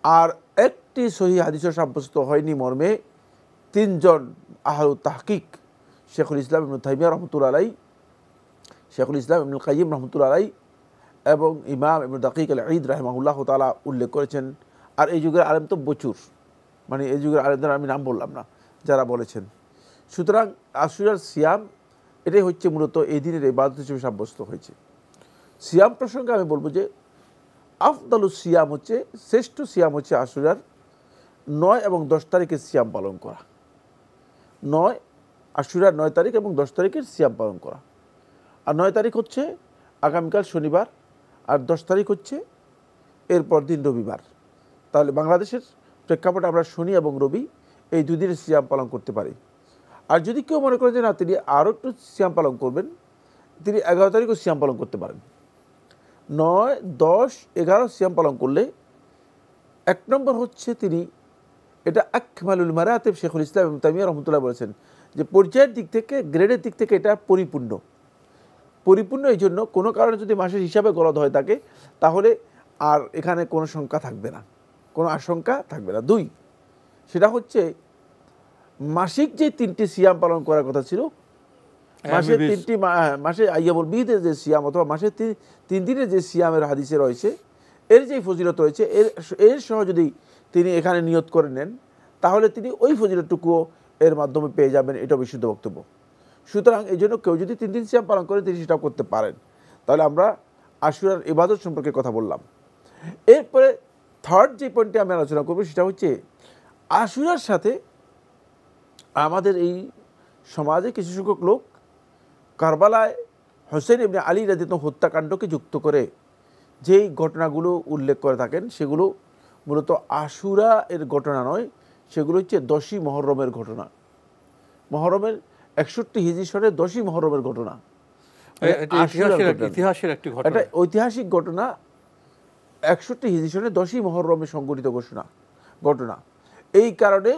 আর একটি সহিহ হাদিসও সাব্যস্ত হয়নি মর্মে তিনজন আহলু তাহকিক, শেখুল ইসলাম ইবনে তাইমিয়া রহমতুল্লাহ আলাইহি, শেখুল ইসলাম ইবনুল কাইয়িম রহমতুল্লাহ আলাইহি এবং ইমাম ইবনে দাকিক আল ঈদ রাহিমাহুল্লাহ তাআলা উল্লেখ করেছেন। আর এই যুগের আলেম তো প্রচুর, মানে এই যুগের আলেমদের আমি নাম বললাম না যারা বলেছেন। সুতরাং আশুরার সিয়াম এটাই হচ্ছে মূলত এই দিনের ইবাদত হিসেবে সাব্যস্ত হয়েছে। সিয়াম প্রসঙ্গে আমি বলবো যে আফদালুস সিয়াম হচ্ছে, শ্রেষ্ঠ সিয়াম হচ্ছে আশুরার 9 এবং 10 তারিখের সিয়াম পালন করা। আশুরার 9 তারিখ এবং 10 তারিখের সিয়াম পালন করা। আর 9 তারিখ হচ্ছে আগামীকাল শনিবার, আর 10 তারিখ হচ্ছে এরপর দিন রবিবার। তাহলে বাংলাদেশের প্রেক্ষাপটে আমরা শনি এবং রবি এই 2 দিনের সিয়াম পালন করতে পারি। আর যদি কেউ মনে করেন যে না তিনি আরও একটু সিয়াম পালন করবেন, তিনি 11 তারিখও সিয়াম পালন করতে পারেন। 9, 10, 11 সিয়াম পালন করলে 1 নম্বর হচ্ছে তিনি, এটা আকমালুল মারাতিব শেখুল ইসলাম ইবনে তাইমিয়া রহমতুল্লাহ বলেছেন যে পর্যায়ের দিক থেকে, গ্রেডের দিক থেকে এটা পরিপূর্ণ। এই জন্য কোনো কারণে যদি মাসের হিসাবে গলদ হয়ে থাকে তাহলে আর এখানে কোনো শঙ্কা থাকবে না, কোনো আশঙ্কা থাকবে না। 2, সেটা হচ্ছে মাসিক যে 3টি সিয়াম পালন করার কথা ছিল, মাসের 3টি মাসে আইয়ামুল বিদের যে সিয়াম অথবা মাসের 3 দিনের যে সিয়ামের হাদিসে রয়েছে, এর যে ফজিলত রয়েছে, এর সহ যদি তিনি এখানে নিয়ত করে নেন তাহলে তিনি ওই ফজিলতটুকুও এর মাধ্যমে পেয়ে যাবেন, এটা বিশুদ্ধ বক্তব্য। সুতরাং এই জন্য কেউ যদি 3 দিন সিয়াম পালন করে তিনি সেটাও করতে পারেন। তাহলে আমরা আশুরার ইবাদত সম্পর্কে কথা বললাম। এরপরে থার্ড যে পয়েন্টে আমি আলোচনা করবো সেটা হচ্ছে আশুরার সাথে আমাদের এই সমাজে কিছু সংখ্যক লোক কারবালায় হোসেন ইবনে আলী রাদিয়াল্লাহু হত্যাকাণ্ডকে যুক্ত করে যেই ঘটনাগুলো উল্লেখ করে থাকেন সেগুলো মূলত আশুরা এর ঘটনা নয়, সেগুলো হচ্ছে 10ই মুহররমের ঘটনা। মুহররমের 61 হিজরি সনের 10ই মুহররমের ঘটনা। ইতিহাসের একটি ঘটনা, এটা ঐতিহাসিক ঘটনা। 61 হিজরি সনের 10ই মুহররমে সংঘটিত ঘটনা। এই কারণে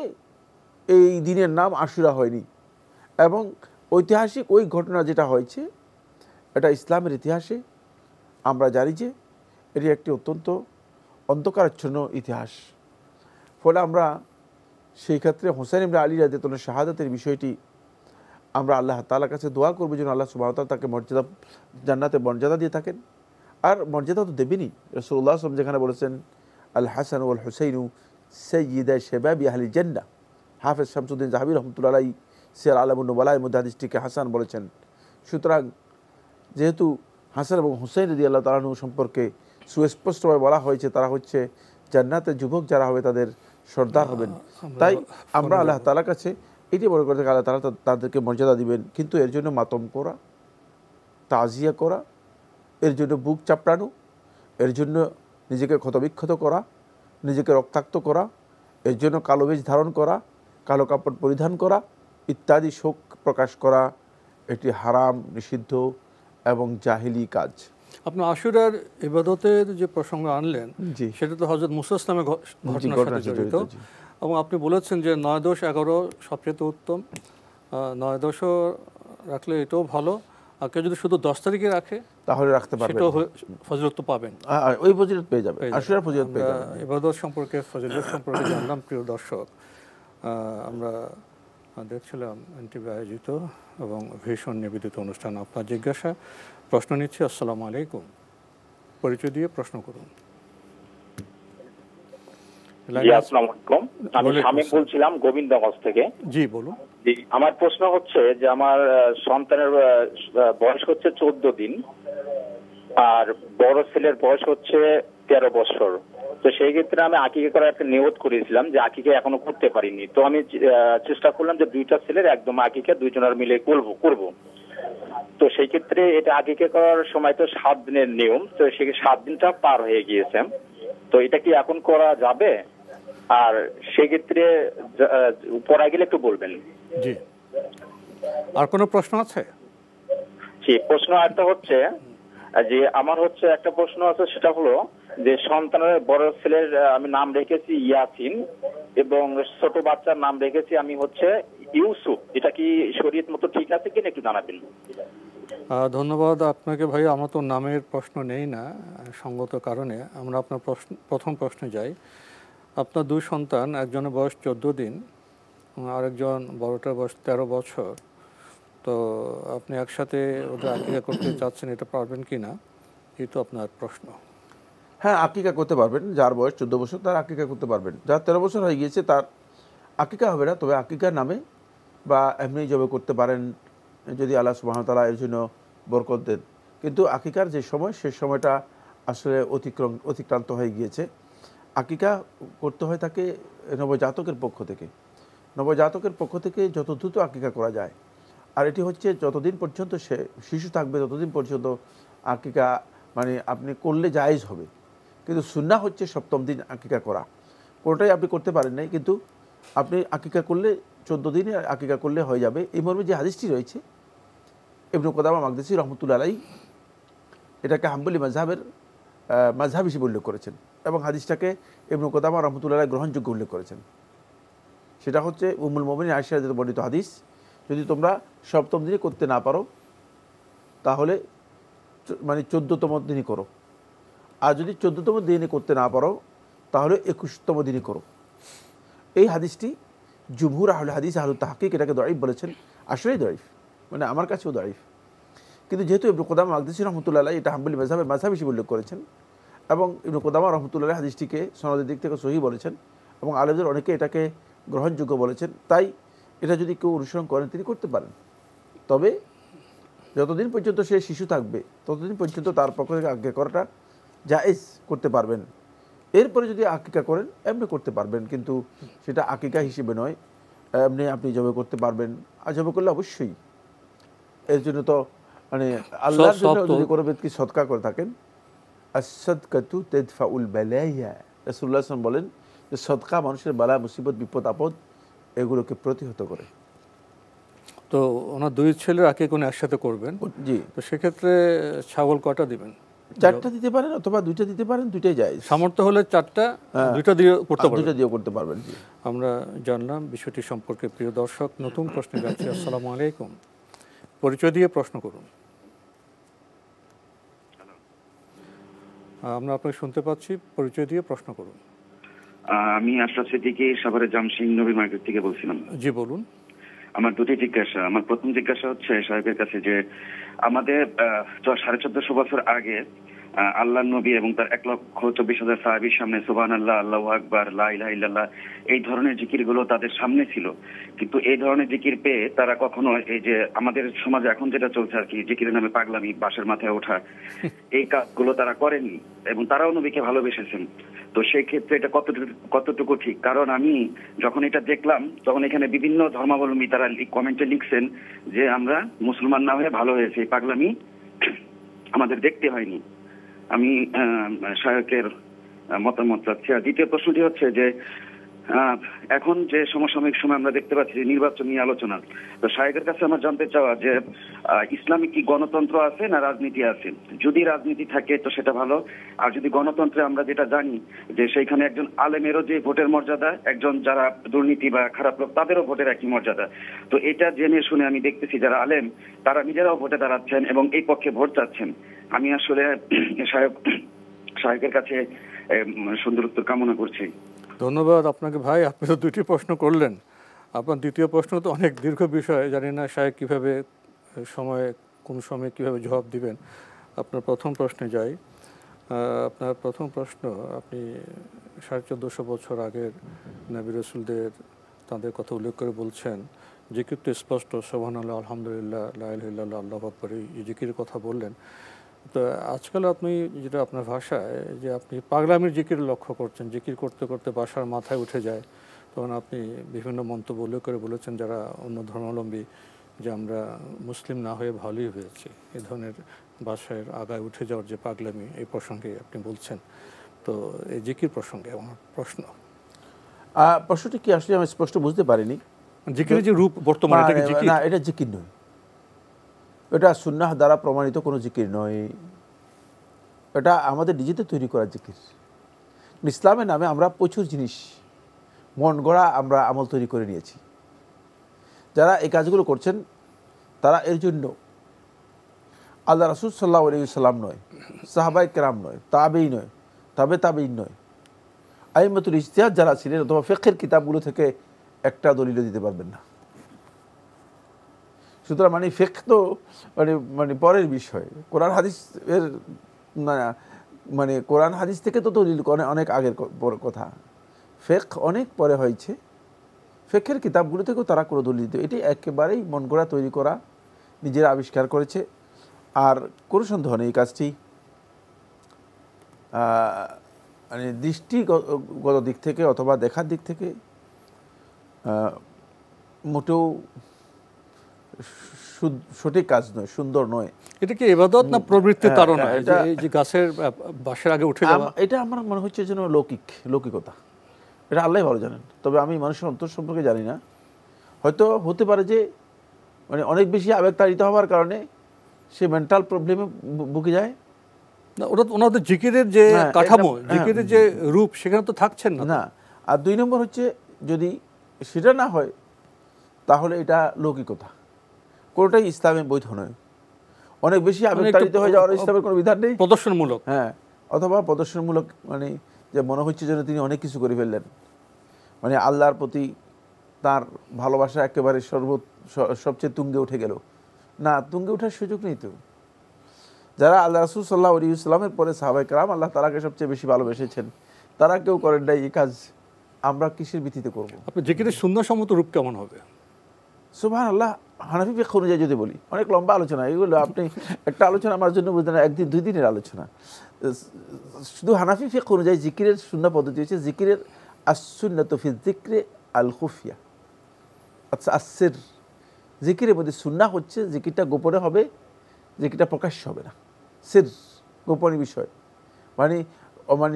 এই দিনের নাম আশুরা হয়নি। এবং ঐতিহাসিক ওই ঘটনা যেটা হয়েছে এটা ইসলামের ইতিহাসে আমরা জানি যে এটি একটি অত্যন্ত অন্ধকারাচ্ছন্ন ইতিহাস। ফলে আমরা সেই ক্ষেত্রে হোসেন ইবনে আলী রাদিয়াল্লাহু শাহাদাতের বিষয়টি আমরা আল্লাহ তাআলার কাছে দোয়া করব যেন আল্লাহ সুবহানাহু ওয়া তাআলা তাকে মর্যাদা, জান্নাতে মর্যাদা দিয়ে থাকেন। আর মর্যাদা তো দেবেনই। রাসূলুল্লাহ সাল্লাল্লাহু আলাইহি ওয়াসাল্লাম যেখানে বলেছেন আল হাসান ওয়াল হুসাইনু সাইয়্যিদা শাবাবি আহলিল জান্নাহ, হাফেজ শামসুদ্দিন জাহাবি রাহমাতুল্লাহি আলাইহি সিরাত আলামুন নুবালায় মধ্যে হাদিসটিকে হাসান বলেছেন। সুতরাং যেহেতু হাসান এবং হুসাইন রাদিয়াল্লাহু তাআলা আনহু সম্পর্কে সুস্পষ্টভাবে বলা হয়েছে তারা হচ্ছে জান্নাতের যুবক যারা হবে তাদের সর্দার হবেন, তাই আমরা আল্লাহ তাআলার কাছে এটি মনে করতে আল্লাহ তাআলা তাদেরকে মর্যাদা দিবেন। কিন্তু এর জন্য মাতম করা, তাজিয়া করা, এর জন্য বুক চাপড়ানো, এর জন্য নিজেকে ক্ষতবিক্ষত করা, নিজেকে রক্তাক্ত করা, এর জন্য কালো বেশ ধারণ করা, কালো কাপড় পরিধান করা ইত্যাদি শোক প্রকাশ করা, এটি হারাম, নিষিদ্ধ এবং জাহিলি কাজ। আপনি আশুরার ইবাদতের যে প্রসঙ্গ আনলেন সেটা তো হযরত মুসা ইসলামের ঘটনার সাথে জড়িত, এবং আপনি বলেছেন যে 9, 10, 11 সবচেয়ে উত্তম। 9, 10ও রাখলে এটাও ভালো, আর কেউ যদি শুধু 10 তারিখে রাখে তাহলে রাখতে পারবে, সেটাও ফজিলত তো পাবেন, ওই ফজিলত পেয়ে যাবে, আশুরার ফজিলত পেয়ে যাবে। ইবাদত সম্পর্কে, ফজিলত সম্পর্কে জানলাম। প্রিয় দর্শক, আমরা দেখছিলাম এনটিভি আয়োজিত এবং ভীষণ নিবেদিত অনুষ্ঠান আপনার জিজ্ঞাসা। প্রশ্ন নিচ্ছি। আসসালামু আলাইকুম, পরিচয় দিয়ে প্রশ্ন করুন। আসসালামু আলাইকুম, আমি শামীম বলছিলাম গোবিন্দগঞ্জ থেকে। জি বলুন। জি, আমার প্রশ্ন হচ্ছে যে আমার সন্তানের বয়স হচ্ছে 14 দিন আর বড় ছেলের বয়স হচ্ছে 13 বছর। তো সেই ক্ষেত্রে আমি আকিকা করার একটা নিয়ত করেছিলাম যে আকিকা এখনো করতে পারিনি। তো আমি চেষ্টা করলাম যে 2টা ছেলের একদম আকিকা দুইজনের মিলে করব। তো সেই ক্ষেত্রে এটা আকিকা করার সময় তো 7 দিনের নিয়ম, তো সেই 7 দিনটা পার হয়ে গিয়েছে। তো এটা কি এখন করা যাবে? আর সেক্ষেত্রে পড়া গেলে একটু বলবেন। জি, আর কোনো প্রশ্ন আছে? জি, প্রশ্ন একটা হচ্ছে যে আমার হচ্ছে একটা প্রশ্ন আছে, সেটা হলো যে সন্তানের বড় ছেলের আমি নাম রেখেছি ইয়াসিন এবং ছোট বাচ্চার নাম রেখেছি আমি হচ্ছে ইউসুফ। এটা কি শরীয়ত মতো ঠিক আছে কিনা একটু জানাবেন। ধন্যবাদ আপনাকে ভাই। আমরা তো নামের প্রশ্ন নেই না সঙ্গত কারণে। আমরা আপনার প্রথম প্রশ্নে যাই। আপনার দুই সন্তান, একজনের বয়স 14 দিন, আরেকজন বড়টার বয়স 13 বছর। তো আপনি একসাথে ওদের আকিকা করতে চাচ্ছেন, এটা পারবেন কি না, এই তো আপনার প্রশ্ন। হ্যাঁ, আকিকা করতে পারবেন। যার বয়স 14 বছর তার আকিকা করতে পারবেন। যার 13 বছর হয়ে গিয়েছে তার আকিকা হবে না, তবে আকিকার নামে বা এমনি জবে করতে পারেন যদি আল্লাহ সুবহানাহু ওয়া তাআলা এর জন্য বরকত দেন। কিন্তু আকিকার যে সময়, সেই সময়টা আসলে অতিক্রান্ত হয়ে গিয়েছে। আকিকা করতে হয় তাকে নবজাতকের পক্ষ থেকে। নবজাতকের পক্ষ থেকে যত দ্রুত আকিকা করা যায়। আর এটি হচ্ছে যতদিন পর্যন্ত সে শিশু থাকবে ততদিন পর্যন্ত আকিকা মানে আপনি করলে জায়েজ হবে। কিন্তু সুন্নাহ হচ্ছে 7ম দিন আকিকা করা। কোনোটাই আপনি করতে পারেন নাই, কিন্তু আপনি আকিকা করলে 14 দিনে আকিকা করলে হয়ে যাবে। এই মর্মে যে হাদিসটি রয়েছে, ইবনে কুদামা মাকদিসি রহমতুল্লাহ আলাইহি এটাকে হাম্বলি মাযহাব হিসেবে উল্লেখ করেছেন এবং হাদিসটাকে ইবনে কুদামা রহমতুল্লাহ আলাইহি গ্রহণযোগ্য উল্লেখ করেছেন। সেটা হচ্ছে উম্মুল মুমিনিন আয়েশা রাদিয়াল্লাহু বর্ণিত হাদিস, যদি তোমরা 7ম দিনে করতে না পারো তাহলে মানে 14তম দিনই করো, আর যদি 14তম দিনে করতে না পারো তাহলে 21তম দিনই করো। এই হাদিসটি জুমহুর আহলে হাদিস আহলুত তাহকিক এটাকে দঈফ বলেছেন। আসলেই দঈফ, মানে আমার কাছেও দঈফ। কিন্তু যেহেতু ইবনে কুদামা মাকদিসি রহমতুল্লাহ আলাইহি এটা হাম্বলি মাযহাব হিসেবে উল্লেখ করেছেন এবং ইবনে কুদামা রহমতুল্লাহ আলাইহি হাদিসটিকে সনদের দিক থেকে সহিহ বলেছেন এবং আলেমদের অনেকে এটাকে গ্রহণযোগ্য বলেছেন, তাই এটা যদি কেউ অনুসরণ করেন তিনি করতে পারেন। তবে যতদিন পর্যন্ত সে শিশু থাকবে ততদিন পর্যন্ত তার পক্ষ থেকে আকিকা করাটা জায়েজ, করতে পারবেন। এরপরে যদি আকিকা করেন এমনি করতে পারবেন, কিন্তু সেটা আকিকা হিসেবে নয়, এমনি আপনি জবে করতে পারবেন। আর জবে করলে অবশ্যই এর জন্য তো মানে আল্লাহর জন্য যদি কোনো ব্যক্তি সদকা করে থাকেন, আস-সাদকাতু তাদফাউল বালায়া, রাসূলুল্লাহ সাল্লাল্লাহু আলাইহি ওয়াসাল্লাম বলেন যে সদকা মানুষের বালা মুসিবত বিপদ আপদ এগুলোকে প্রতিহত করে। তো ওনার দুই ছেলের আকিকা কোন একসাথে করবেন? জি। তো সেক্ষেত্রে ছাগল কটা দিবেন? 4টা দিতে পারেন অথবা 2টা দিতে পারেন, 2টাই যায়। সামর্থ্য হলে 4টা, 2টা দিয়ে করতে পারবেন। 2টা দিয়েও করতে পারবেন। জি, আমরা জানলাম বিষয়টি সম্পর্কে। প্রিয় দর্শক, নতুন প্রশ্নে যাচ্ছি। আসসালামু আলাইকুম, পরিচয় দিয়ে প্রশ্ন করুন। আমরা আপনাকে শুনতে পাচ্ছি, পরিচয় দিয়ে প্রশ্ন করুন। আমি আশরাফ সিদ্দিকী, সাভারে জামসিং নবী মার্কেট থেকে বলছিলাম। জি বলুন। আমার দুটি জিজ্ঞাসা। আমার প্রথম জিজ্ঞাসা হচ্ছে সাহেবের কাছে যে আমাদের 1450 বছর আগে আল্লাহ নবী এবং তার 1,24,000 সাহাবীর সামনে সুবহানাল্লাহ, আল্লাহু আকবার, লা ইলাহা ইল্লাল্লাহ এই ধরনের জিকির গুলো তাদের সামনে ছিল, কিন্তু এই ধরনের জিকির পেয়ে তারা কখনো এই যে আমাদের সমাজে এখন যেটা চলছে আর কি, জিকিরের নামে পাগলামি, বাঁশের মাথায় ওঠা, এই কাজগুলো তারা করেনি এবং তারাও নবীকে ভালোবেসেছেন। তো সেই ক্ষেত্রে এটা কতটুকু ঠিক? কারণ আমি যখন এটা দেখলাম তখন এখানে বিভিন্ন ধর্মাবলম্বী তারা কমেন্টে লিখছেন যে আমরা মুসলমান না হয়ে ভালো হয়েছে, এই পাগলামি আমাদের দেখতে হয়নি। আমি শায়কের মতামত চাচ্ছি। আর দ্বিতীয় প্রশ্নটি হচ্ছে যে এখন যে সমসাময়িক সময় আমরা দেখতে পাচ্ছি নির্বাচন নিয়ে আলোচনা, তো শায়কের কাছে আমার জানতে চাওয়া যে ইসলামে কি গণতন্ত্র আছে না রাজনীতি আছে? যদি রাজনীতি থাকে তো সেটা ভালো, আর যদি গণতন্ত্রে আমরা যেটা জানি যে সেইখানে একজন আলেমেরও যে ভোটের মর্যাদা, একজন যারা দুর্নীতি বা খারাপ লোক তাদেরও ভোটের একই মর্যাদা। তো এটা জেনে শুনে আমি দেখতেছি যারা আলেম তারা নিজেরাও ভোটে দাঁড়াচ্ছেন এবং এই পক্ষে ভোট চাচ্ছেন। আমি আসলে শায়কের কাছে সুন্দর উত্তর কামনা করছি। ধন্যবাদ আপনাকে ভাই। আপনি তো দুটি প্রশ্ন করলেন। আপনার দ্বিতীয় প্রশ্ন তো অনেক দীর্ঘ বিষয়, জানি না শায়ক কীভাবে কোন সময় কীভাবে জবাব দিবেন। আপনার প্রথম প্রশ্নে যাই। আপনার প্রথম প্রশ্ন, আপনি 1450 বছর আগের নবী রাসূলদের তাদের কথা উল্লেখ করে বলছেন, জিকির তো স্পষ্ট, সুবহানাল্লাহ, আলহামদুলিল্লাহ, লা ইলাহা ইল্লাল্লাহ, আল্লাহু আকবার, এই জিকিরের কথা বললেন। তো আজকাল আপনি যেটা আপনার ভাষায় যে আপনি পাগলামির জিকির লক্ষ্য করছেন, জিকির করতে করতে বাসার মাথায় উঠে যায়, তখন আপনি বিভিন্ন মন্তব্য উল্লেখ করে বলেছেন যারা অন্য ধর্মাবলম্বী যে আমরা মুসলিম না হয়ে ভালোই হয়েছি। এ ধরনের বাসায় আগায় উঠে যাওয়ার যে পাগলামি, এই প্রসঙ্গে আপনি বলছেন। তো এই জিকির প্রসঙ্গে আমার প্রশ্নটি কি আসলে আমি স্পষ্ট বুঝতে পারিনি। জিকিরের যে রূপ বর্তমানে, এটা কি জিকির? না, এটা জিকির নয়, এটা সুন্নাহ দ্বারা প্রমাণিত কোনো জিকির নয়। এটা আমাদের নিজেদের তৈরি করা জিকির। ইসলামের নামে আমরা প্রচুর জিনিস মন গড়া আমরা আমল তৈরি করে নিয়েছি। যারা এই কাজগুলো করছেন তারা এর জন্য আল্লাহ রাসূল সাল্লাল্লাহু আলাইহি ওয়াসাল্লাম নয়, সাহাবায়ে কেরাম নয়, তাবেঈ নয়, তাবেঈন নয়, আইম্মাতুল ইজতিহাদ যারা ছিলেন অথবা ফিকহের কিতাবগুলো থেকে একটা দলিলও দিতে পারবেন না। সুতরাং মানে ফিকহ তো মানে পরের বিষয়, কোরআন হাদিস এর মানে কোরআন হাদিস থেকে তো দলিল অনেক আগের কথা, ফিকহ অনেক পরে হয়েছে। ফিকহের কিতাবগুলো থেকেও তারা কোনো দলিল দিত, এটি একেবারেই মন গড়া তৈরি করা, নিজেরা আবিষ্কার করেছে। আর কোনো সন্দেহ নেই এই কাজটি মানে দৃষ্টিগত দিক থেকে অথবা দেখার দিক থেকে মোটেও সঠিক কাজ নয়, সুন্দর নয়। এটা কি ইবাদত না প্রবৃত্তির তাড়না? এই যে গাছের বাঁশের আগে উঠে যাওয়া, এটা আমার মনে হচ্ছে যেন লৌকিকতা। এটা আল্লাহ ভালো জানেন, তবে আমি মানুষের অন্তর সম্পর্কে জানি না। হয়তো হতে পারে যে মানে অনেক বেশি আবেগতাড়িত হওয়ার কারণে সে মেন্টাল প্রবলেমে ভুগে যায়। না, ওনাদের জিকিরের যে কাঠামো, জিকিরের যে রূপ, সেখানে তো থাকছেন না। আর 2 নম্বর হচ্ছে যদি সেটা না হয় তাহলে এটা লৌকিকতা, কোনোটাই ইসলামে বৈধ নয়। অনেক বেশি আবেগতাড়িত হয়ে যাওয়ার ইসলামের কোনো বিধান নেই, প্রদর্শনমূলক। হ্যাঁ, অথবা প্রদর্শনমূলক, মানে যে মনে হচ্ছে যেন তিনি অনেক কিছু করে ফেললেন, মানে আল্লাহর প্রতি তার ভালোবাসা একেবারে সবচেয়ে তুঙ্গে উঠে গেল। না, তুঙ্গে ওঠার সুযোগ নেই তো। যারা আল্লাহ রাসূল সাল্লাল্লাহু আলাইহি ওয়াসাল্লামের পরে সাহাবায়ে কেরাম আল্লাহ তাআলাকে সবচেয়ে বেশি ভালোবেসেছেন, তারা কেউ করেন নাই এই কাজ, আমরা কিসের ভিত্তিতে করব? আপনি জিকিরের সুন্নাহসম্মত রূপ কেমন হবে? সুবহানাল্লাহ, হানাফি ফিকহ অনুযায়ী যদি বলি, অনেক লম্বা আলোচনা এগুলো, আপনি একটা আলোচনা আমার জন্য বুঝতে না, একদিন 2 দিনের আলোচনা। শুধু হানাফি ফিকহ অনুযায়ী জিকিরের সুন্নাহ পদ্ধতি হচ্ছে জিকিরের আস-সুন্নাতু ফি যিকরি আল-খুফিয়া, আচ্ছা আসির। জিকিরের মধ্যে সুন্নাহ হচ্ছে জিকিরটা গোপনে হবে, জিকিরটা প্রকাশ্য হবে না, সির গোপনীয় বিষয়, মানে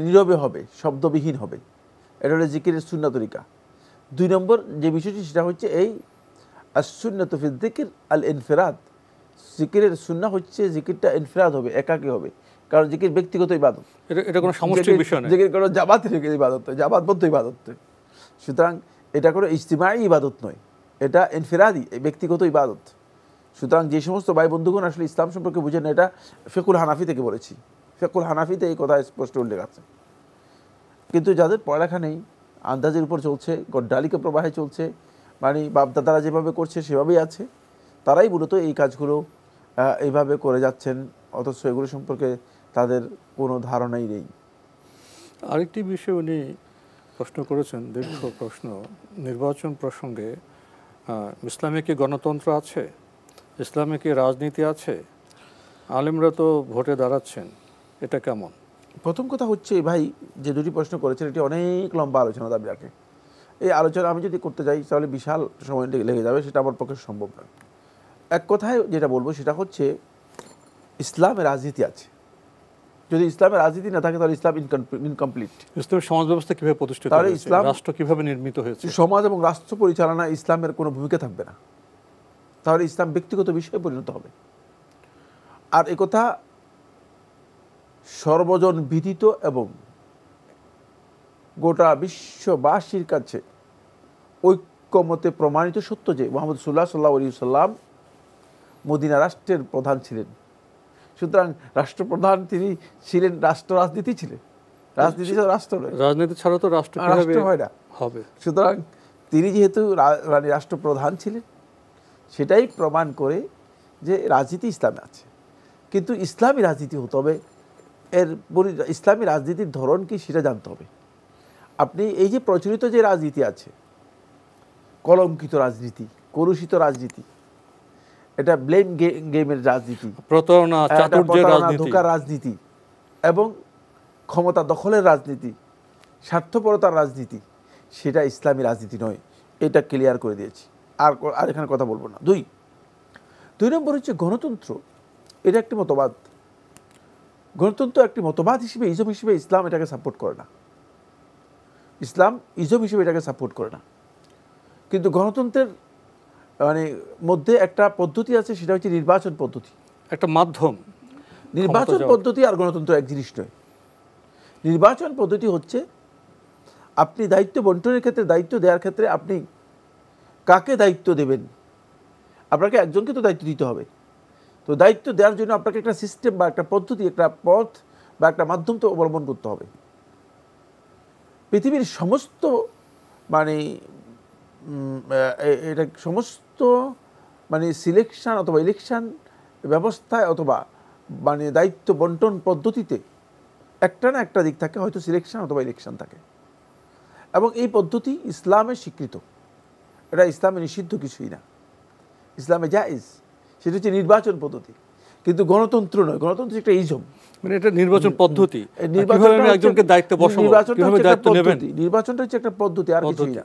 নীরবে হবে, শব্দবিহীন হবে। এটা হলো জিকিরের সুন্নাহ তরিকা। 2 নম্বর যে বিষয়টি সেটা হচ্ছে এই আস-সুন্নাতু ফি যিকর আল-ইনফিরাদ। জিকিরের সুন্নাহ হচ্ছে জিকিরটা ইনফিরাদ হবে, একাকী হবে, কারণ জিকির ব্যক্তিগত ইবাদত, এটা কোনো সামষ্টিক বিষয় নয়। জিকির কোনো জামাতের ইবাদত নয়, জামাতবদ্ধ ইবাদত নয়। সুতরাং এটা কোনো ইজতিমাই ইবাদত নয়, এটা ইনফিরাদি, ব্যক্তিগত ইবাদত। সুতরাং যে সমস্ত ভাই বন্ধুগণ আসলে ইসলাম সম্পর্কে বুঝেন না, এটা ফিকহুল হানাফি থেকে বলেছি, ফিকহুল হানাফিতে এই কথা স্পষ্ট উল্লেখ আছে। কিন্তু যাদের পড়ালেখা নেই, আন্দাজের উপর চলছে, গড্ডালিকা প্রবাহে চলছে, মানে বাপদাদারা যেভাবে করছে সেভাবেই আছে, তারাই মূলত এই কাজগুলো এইভাবে করে যাচ্ছেন, অথচ এগুলো সম্পর্কে তাদের কোনো ধারণাই নেই। আরেকটি বিষয় উনি প্রশ্ন করেছেন, দীর্ঘ প্রশ্ন, নির্বাচন প্রসঙ্গে। ইসলামে কি গণতন্ত্র আছে? ইসলামে কি রাজনীতি আছে? আলেমরা তো ভোটে দাঁড়াচ্ছেন, এটা কেমন? প্রথম কথা হচ্ছে ভাই, যে 2টি প্রশ্ন করেছেন এটি অনেক লম্বা আলোচনা দাবি রাখে। এই আলোচনা আমি যদি করতে যাই তাহলে বিশাল সময় লেগে যাবে, সেটা আমার পক্ষে সম্ভব নয়। এক কথায় যেটা বলবো সেটা হচ্ছে ইসলামের রাজনীতি আছে। যদি ইসলামের রাজনীতি না থাকে তাহলে ইসলাম ইনকমপ্লিট। ইসলামের সমাজ ব্যবস্থা কিভাবে প্রতিষ্ঠিত হয়েছে, ইসলাম রাষ্ট্র কিভাবে নির্মিত হয়েছে, সমাজ এবং রাষ্ট্র পরিচালনা ইসলামের কোনো ভূমিকা থাকবে না, তাহলে ইসলাম ব্যক্তিগত বিষয়ে পরিণত হবে। আর একথা সর্বজন বিদিত এবং গোটা বিশ্ববাসীর কাছে ঐক্যমতে প্রমাণিত সত্য যে মুহাম্মদ সাল্লাল্লাহু আলাইহি ওয়াসাল্লাম মদিনা রাষ্ট্রের প্রধান ছিলেন। সুতরাং রাষ্ট্রপ্রধান তিনি ছিলেন, রাষ্ট্র রাজনীতি ছিলেন, রাজনীতি ছাড়া রাষ্ট্র নয়, রাজনীতি ছাড়া তো রাষ্ট্র হয় না হবে। সুতরাং তিনি যেহেতু রাষ্ট্রপ্রধান ছিলেন, সেটাই প্রমাণ করে যে রাজনীতি ইসলামে আছে। কিন্তু ইসলামী রাজনীতি হতে হবে, এর ইসলামী রাজনীতির ধরন কি সেটা জানতে হবে। আপনি এই যে প্রচলিত যে রাজনীতি আছে, কলঙ্কিত রাজনীতি, কলুষিত রাজনীতি, এটা ব্লেম গেমের রাজনীতি, প্রতারণা, চাতুর্যের রাজনীতি, ধোঁকার রাজনীতি এবং ক্ষমতা দখলের রাজনীতি, স্বার্থপরতার রাজনীতি, সেটা ইসলামী রাজনীতি নয়, এটা ক্লিয়ার করে দিয়েছি। আর এখানে কথা বলবো না। 2 নম্বর হচ্ছে গণতন্ত্র, এটা একটি মতবাদ। গণতন্ত্র একটি মতবাদ হিসেবে, ইজম হিসেবে ইসলাম এটাকে সাপোর্ট করে না, ইসলাম ইজম হিসেবে এটাকে সাপোর্ট করে না। কিন্তু গণতন্ত্রের মধ্যে একটা পদ্ধতি আছে, সেটা হচ্ছে নির্বাচন পদ্ধতি, একটা মাধ্যম। নির্বাচন পদ্ধতি আর গণতন্ত্র এক জিনিস নয়। নির্বাচন পদ্ধতি হচ্ছে আপনি দায়িত্ব বন্টনের ক্ষেত্রে, দায়িত্ব দেওয়ার ক্ষেত্রে আপনি কাকে দায়িত্ব দেবেন, আপনাকে একজনকে তো দায়িত্ব দিতে হবে। তো দায়িত্ব দেওয়ার জন্য আপনাকে একটা সিস্টেম বা একটা পদ্ধতি, একটা পথ বা একটা মাধ্যম তো অবলম্বন করতে হবে। পৃথিবীর সমস্ত মানে এটা সমস্ত মানে সিলেকশন অথবা ইলেকশন ব্যবস্থায় অথবা মানে দায়িত্ব বন্টন পদ্ধতিতে একটা না একটা দিক থাকে, হয়তো সিলেকশন অথবা ইলেকশন থাকে। এবং এই পদ্ধতি ইসলামে স্বীকৃত, এটা ইসলামে নিষিদ্ধ কিছুই না, ইসলামে জায়েজ। সেটা হচ্ছে নির্বাচন পদ্ধতি, কিন্তু গণতন্ত্র নয়। গণতন্ত্র একটা ইজম, মানে এটা নির্বাচন পদ্ধতি। কিভাবে একজনকে দায়িত্ব বসাবো, কিভাবে দায়িত্ব নেবেন, নির্বাচনটা হচ্ছে একটা পদ্ধতি, আর কিছুই না।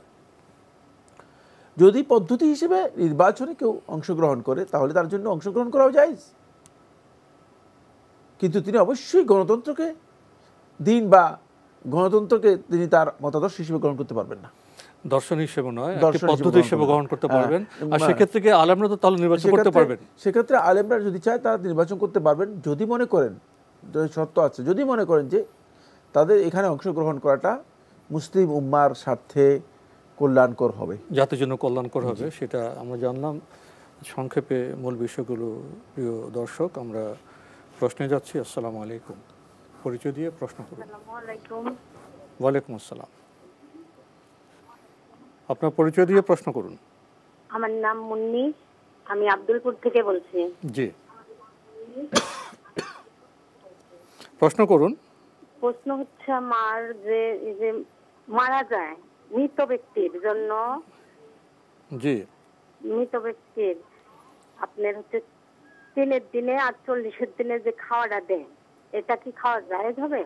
যদি পদ্ধতি হিসেবে নির্বাচনে কেউ অংশগ্রহণ করে তাহলে তার জন্য অংশগ্রহণ করাও জায়েজ, কিন্তু তিনি অবশ্যই গণতন্ত্রকে দিন বা গণতন্ত্রকে তিনি তার মতাদর্শ হিসেবে গ্রহণ করতে পারবেন না, দর্শন হিসেবে নয়, পদ্ধতি হিসেবে গ্রহণ করতে পারবেন। আর সেক্ষেত্রে কি আলেমরা তো তাহলে নির্বাচন করতে পারবেন? সেক্ষেত্রে আলেমরা যদি চায় তারা নির্বাচন করতে পারবেন, যদি মনে করেন, শর্ত আছে, যদি মনে করেন যে তাদের এখানে অংশগ্রহণ করাটা মুসলিম উম্মার স্বার্থে কল্যাণকর হবে, জাতির জন্য কল্যাণকর হবে, সেটা আমরা জানলাম। সংক্ষেপে মূল বিষয়গুলো প্রিয় দর্শক, আমরা প্রশ্নে যাচ্ছি। আসসালামু আলাইকুম, পরিচয় দিয়ে প্রশ্ন করুন। ওয়ালাইকুম আসসালাম, আপনার পরিচয় দিয়ে প্রশ্ন করুন। আমার নাম মুন্নি, আমি আব্দুলপুর থেকে বলছি। জি, প্রশ্ন করুন। প্রশ্ন হচ্ছে আমার যে মারা যায় মৃত ব্যক্তির জন্য, জি, মৃত ব্যক্তির আপনার হচ্ছে 3 দিনে আর 40 দিনে যে খাওয়াটা দেয়, এটা কি খাওয়া জায়েজ হবে?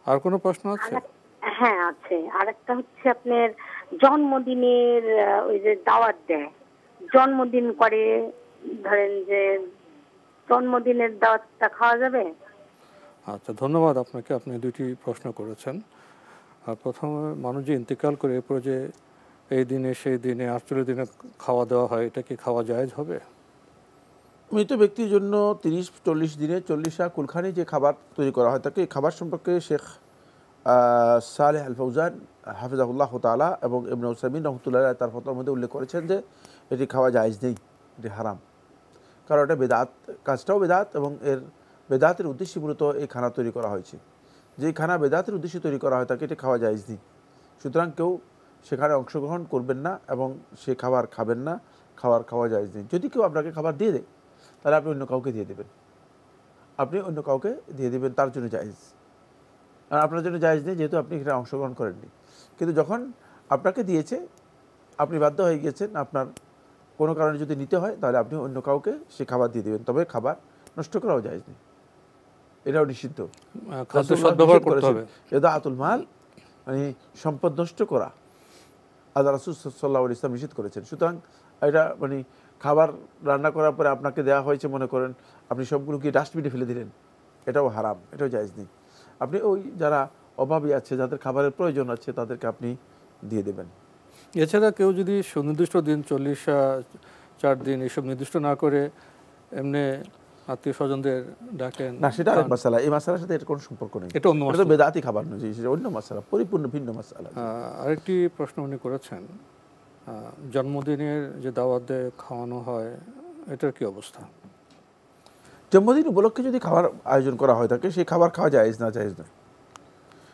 আর কোনো প্রশ্ন আছে? হ্যাঁ আছে। আরেকটা হচ্ছে আপনার জন্মদিনের ওই যে দাওয়াত দেয়, জন্মদিন করে, ধরেন যে জন্মদিনের দাওয়াতটা খাওয়া যাবে? আচ্ছা, ধন্যবাদ আপনাকে, আপনি দুটি প্রশ্ন করেছেন। প্রথমে মানুষ যে ইন্তেকাল করে এরপরে যে এই দিনে সেই দিনে 48 দিনে খাওয়া দেওয়া হয়, এটা কি খাওয়া জায়েজ হবে? মৃত ব্যক্তির জন্য 30-40 দিনে 40 কুলখানি যে খাবার তৈরি করা হয় থাকে, এই খাবার সম্পর্কে শেখ সালেহ আল ফৌজান হাফিজাহুল্লাহ তাআলা এবং ইবনে উসাইমিন রহমতুল্লাহ তার ফতোয়ার মধ্যে উল্লেখ করেছেন যে এটি খাওয়া জায়েজ নেই, এটি হারাম। কারণ এটা বেদাত, কাজটাও বেদাত, এবং এর বেদাতের উদ্দেশ্যে মূলত এই খানা তৈরি করা হয়েছে। যে খানা বেদাতের উদ্দেশ্যে তৈরি করা হয় তাকে এটি খাওয়া জায়েজ নেই। সুতরাং কেউ সেখানে অংশগ্রহণ করবেন না এবং সে খাবার খাবেন না, খাওয়া জায়েজ নেই। যদি কেউ আপনাকে খাবার দিয়ে দেয় তাহলে আপনি অন্য কাউকে দিয়ে দেবেন, আপনি অন্য কাউকে দিয়ে দেবেন, তার জন্য জায়েজ। আর আপনার জন্য জায়েজ নেই, যেহেতু আপনি এখানে অংশগ্রহণ করেননি। কিন্তু যখন আপনাকে দিয়েছে, আপনি বাধ্য হয়ে গিয়েছেন, আপনার কোনো কারণে যদি নিতে হয় তাহলে আপনি অন্য কাউকে সে খাবার দিয়ে দেবেন, তবে খাবার নষ্ট করাও জায়েজ নেই, এটাও নিষিদ্ধ। এটা আতুল মাল, মানে সম্পদ নষ্ট করা, আল্লাহ রাসূল সাল্লাল্লাহু আলাইহি ওয়াসাল্লাম নিষেধ করেছেন। সুতরাং এটা মানে খাবার রান্না করার পরে আপনাকে দেওয়া হয়েছে, মনে করেন আপনি সবগুলোকে ডাস্টবিনে ফেলে দিলেন, এটাও হারাম, এটাও জায়েজ নেই। আপনি ওই যারা অভাবী আছে, যাদের খাবারের প্রয়োজন আছে, তাদেরকে আপনি দিয়ে দেবেন। এছাড়া কেউ যদি সুনির্দিষ্ট দিন 40 দিন এসব নির্দিষ্ট না করে এমনি আত্মীয় স্বজনদের ডাকেন, না, সেটা আরেক মাসালা, এই মাসালার সাথে এর কোনো সম্পর্ক নেই, এটা অন্য মাসালা, বেদাতি খাবার নয়, সেটা অন্য মাসালা, পরিপূর্ণ ভিন্ন মাসালা। আরেকটি প্রশ্ন উনি করেছেন, জন্মদিনের যে দাওয়াত দিয়ে খাওয়ানো হয়, এটার কি অবস্থা? জন্মদিন উপলক্ষে যদি খাবার আয়োজন করা হয় থাকে, সেই খাবার খাওয়া জায়েজ না, জায়েজ নয়।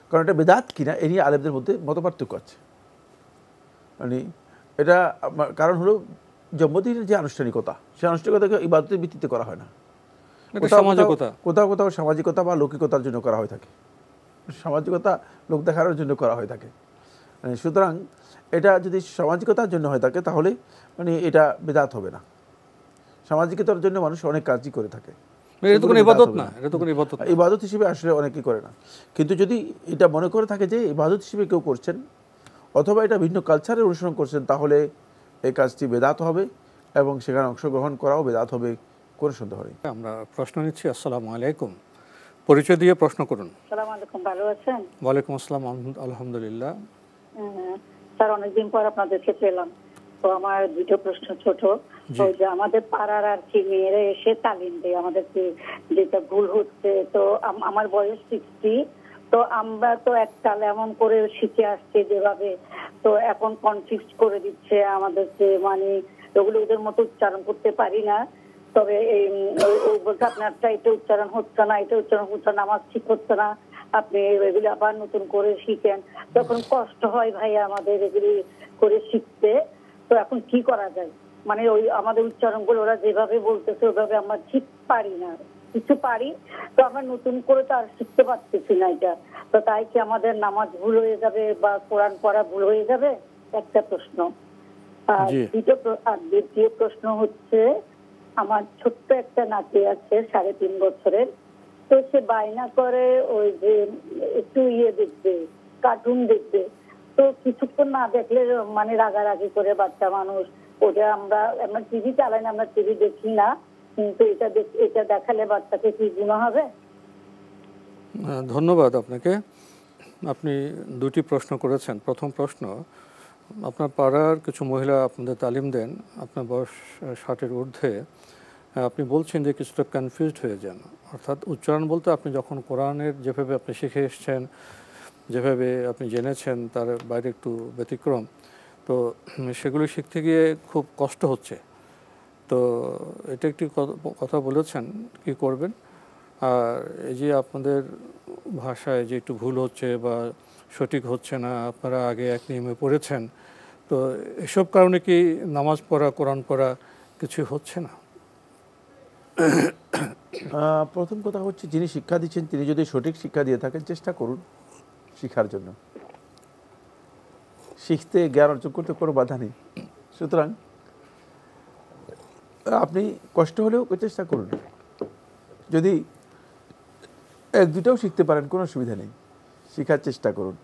কারণ এটা বেদাত কিনা এ নিয়ে আলেমদের মধ্যে মতপার্থক্য আছে। মানে এটা কারণ হলো জন্মদিনের যে আনুষ্ঠানিকতা, সেই আনুষ্ঠানিকতাকে ইবাদতের ভিত্তিতে করা হয় না, কোথাও কোথাও সামাজিকতা বা লৌকিকতার জন্য করা হয়ে থাকে, সামাজিকতা লোক দেখানোর জন্য করা হয়ে থাকে। সুতরাং এটা যদি সামাজিকতার জন্য হয়ে থাকে তাহলে মানে এটা বেদাত হবে না। সামাজিকতার জন্য মানুষ অনেক কাজই করে থাকে, ইবাদত হিসেবে আসলে অনেকেই করে না। কিন্তু যদি এটা মনে করে থাকে যে ইবাদত হিসেবে কেউ করছেন অথবা এটা ভিন্ন কালচারের অনুসরণ করছেন, তাহলে এই কাজটি বেদাত হবে এবং সেখানে অংশগ্রহণ করাও বেদাত হবে, কোনো সন্দেহ নেই। আমরা প্রশ্ন নিচ্ছি। আসসালামু আলাইকুম, পরিচয় দিয়ে প্রশ্ন করুন। আসসালামু আলাইকুম, ভালো আছেন? ওয়ালাইকুম আসসালাম, আলহামদুলিল্লাহ। স্যার, অনেকদিন পর আপনাদেরকে পেলাম, তো আমার দুটো প্রশ্ন ছোট। ওই যে আমাদের পাড়ার আর কি মেয়েরা এসে তালিম দেয় আমাদেরকে, যেটা ভুল হচ্ছে। তো আমার বয়স 60, তো আমরা তো এককাল এমন করে শিখে আসছি যেভাবে, তো এখন কনফিউজ করে দিচ্ছে আমাদেরকে, মানে ওগুলো ওদের মতো উচ্চারণ করতে পারি না। তবে এই বলতে আপনারটা এটা উচ্চারণ হচ্ছে না, এটা উচ্চারণ হচ্ছে না, আমার ঠিক হচ্ছে না, আপনি এগুলি আবার নতুন করে শিখেন। তখন কষ্ট হয় ভাই আমাদের এগুলি করে শিখতে। তো এখন কি করা যায়, মানে ওই আমাদের উচ্চারণগুলো ওরা যেভাবে বলতেছে ওইভাবে আমরা ঠিক পারি না, কিছু পারি তো আমরা নতুন করে তো আর শিখতে পারতেছি না এটা। তো তাই কি আমাদের নামাজ ভুল হয়ে যাবে বা কোরআন পড়া ভুল হয়ে যাবে, একটা প্রশ্ন। আর দ্বিতীয় প্রশ্ন হচ্ছে, আমার ছোট্ট একটা নাতি আছে 3.5 বছরের, তো সে বায়না করে ওই যে একটু দেখবে, কার্টুন দেখবে। তো কিছুক্ষণ না দেখলে মানে রাগারাগি করে বাচ্চা মানুষ। ওটা আমরা টিভি চালাই না, আমরা টিভি দেখি না, কিন্তু এটা দেখালে বাচ্চাকে কি গুনাহ হবে? ধন্যবাদ আপনাকে। আপনি দুটি প্রশ্ন করেছেন। প্রথম প্রশ্ন, আপনার পাড়ার কিছু মহিলা আপনাদের তালিম দেন, আপনার বয়স 60-এর ঊর্ধ্বে, আপনি বলছেন যে কিছুটা কনফিউজড হয়ে যান। অর্থাৎ উচ্চারণ বলতে আপনি যখন কোরআনের যেভাবে আপনি শিখে এসছেন, যেভাবে আপনি জেনেছেন তার বাইরে একটু ব্যতিক্রম, তো সেগুলো শিখতে গিয়ে খুব কষ্ট হচ্ছে। তো এটা একটি কথা বলেছেন, কি করবেন। আর এই যে আপনাদের ভাষায় যে একটু ভুল হচ্ছে বা সঠিক হচ্ছে না, আপনারা আগে এক নিয়মে পড়েছেন, তো এসব কারণে কি নামাজ পড়া, কোরআন পড়া কিছু হচ্ছে না? প্রথম কথা হচ্ছে, যিনি শিক্ষা দিচ্ছেন তিনি যদি সঠিক শিক্ষা দিয়ে থাকেন, চেষ্টা করুন শিক্ষার জন্য। শিখতে, জ্ঞান অর্জন করতে কোনো বাধা নেই। সুতরাং আপনি কষ্ট হলেও চেষ্টা করুন। যদি 1-2টাও শিখতে পারেন কোনো অসুবিধা নেই, শেখার চেষ্টা করুন।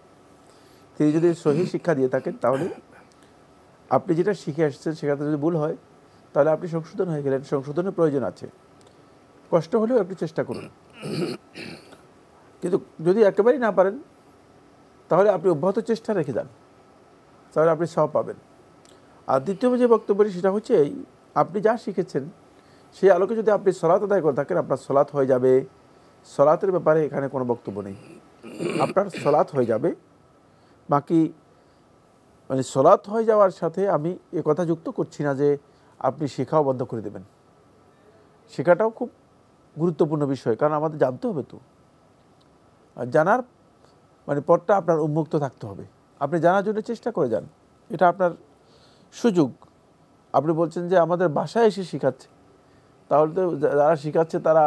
তিনি যদি সহি শিক্ষা দিয়ে থাকেন, তাহলে আপনি যেটা শিখে আসছেন সেখানে যদি ভুল হয় তাহলে আপনি সংশোধন হয়ে গেলেন, সংশোধনের প্রয়োজন আছে। কষ্ট হলেও একটু চেষ্টা করুন। কিন্তু যদি একেবারেই না পারেন তাহলে আপনি অব্যাহত চেষ্টা রেখে যান, তাহলে আপনি সওয়াব পাবেন। আর দ্বিতীয় যে বক্তব্যটি সেটা হচ্ছে, আপনি যা শিখেছেন সেই আলোকে যদি আপনি সলাত আদায় করে থাকেন, আপনার সলাত হয়ে যাবে। সলাতের ব্যাপারে এখানে কোনো বক্তব্য নেই, আপনার সলাত হয়ে যাবে। বাকি মানে সলাত হয়ে যাওয়ার সাথে আমি এ কথা যুক্ত করছি না যে আপনি শেখাও বন্ধ করে দেবেন। শেখাটাও খুব গুরুত্বপূর্ণ বিষয়, কারণ আমাদের জানতে হবে। তো জানার মানে পথটা আপনার উন্মুক্ত থাকতে হবে, আপনি জানার জন্য চেষ্টা করে যান, এটা আপনার সুযোগ। আপনি বলছেন যে আমাদের বাসায় এসে শেখাচ্ছে, তাহলে তো যারা শেখাচ্ছে তারা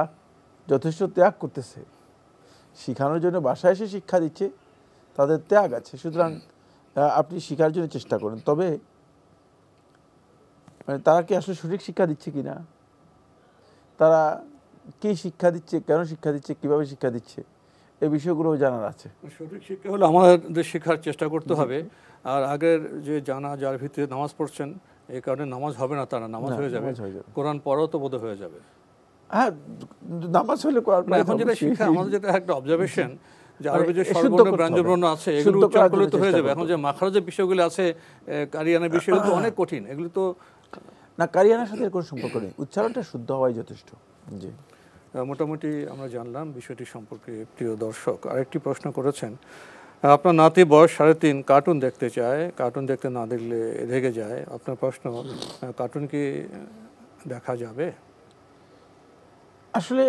যথেষ্ট ত্যাগ করতেছে। শেখানোর জন্য বাসায় এসে শিক্ষা দিচ্ছে, তাদের ত্যাগ আছে। সুতরাং আপনি শেখার জন্য চেষ্টা করুন। তবে মানে তারা কি আসলে সঠিক শিক্ষা দিচ্ছে কি না, তারা কী শিক্ষা দিচ্ছে, কেন শিক্ষা দিচ্ছে, কীভাবে শিক্ষা দিচ্ছে, এই বিষয়গুলো জানার আছে। সঠিক শিক্ষা হলে আমাদের শেখার চেষ্টা করতে হবে। আর আগের যে জানা, যার ভিতরে নামাজ পড়ছেন, এই কারণে নামাজ হবে না, তারা নামাজ হয়ে যাবে, কোরআন পড়াও তো বোধ হয়ে যাবে। হ্যাঁ, নামাজ হলে এখন যেটা শিক্ষা, আমাদের যেটা একটা অবজারভেশন, যে আরবে যে স্বরবর্ণ ব্যঞ্জনবর্ণ আছে এগুলো উচ্চারণ করলে তো হয়ে যাবে। এখন যে মাখরাজের বিষয়গুলো আছে, কারিয়ানের বিষয়গুলো তো অনেক কঠিন, এগুলো তো না, কারিয়ানের সাথে কোনো সম্পর্ক নেই, উচ্চারণটা শুদ্ধ হওয়াই যথেষ্ট। জি, মোটামুটি আমরা জানলাম বিষয়টি সম্পর্কে। প্রিয় দর্শক, আরেকটি প্রশ্ন করেছেন, আপনার নাতি বয়স 3.5, কার্টুন দেখতে চায়, কার্টুন দেখতে না দেখলে রেগে যায়। আপনার প্রশ্ন, কার্টুন কি দেখা যাবে? আসলে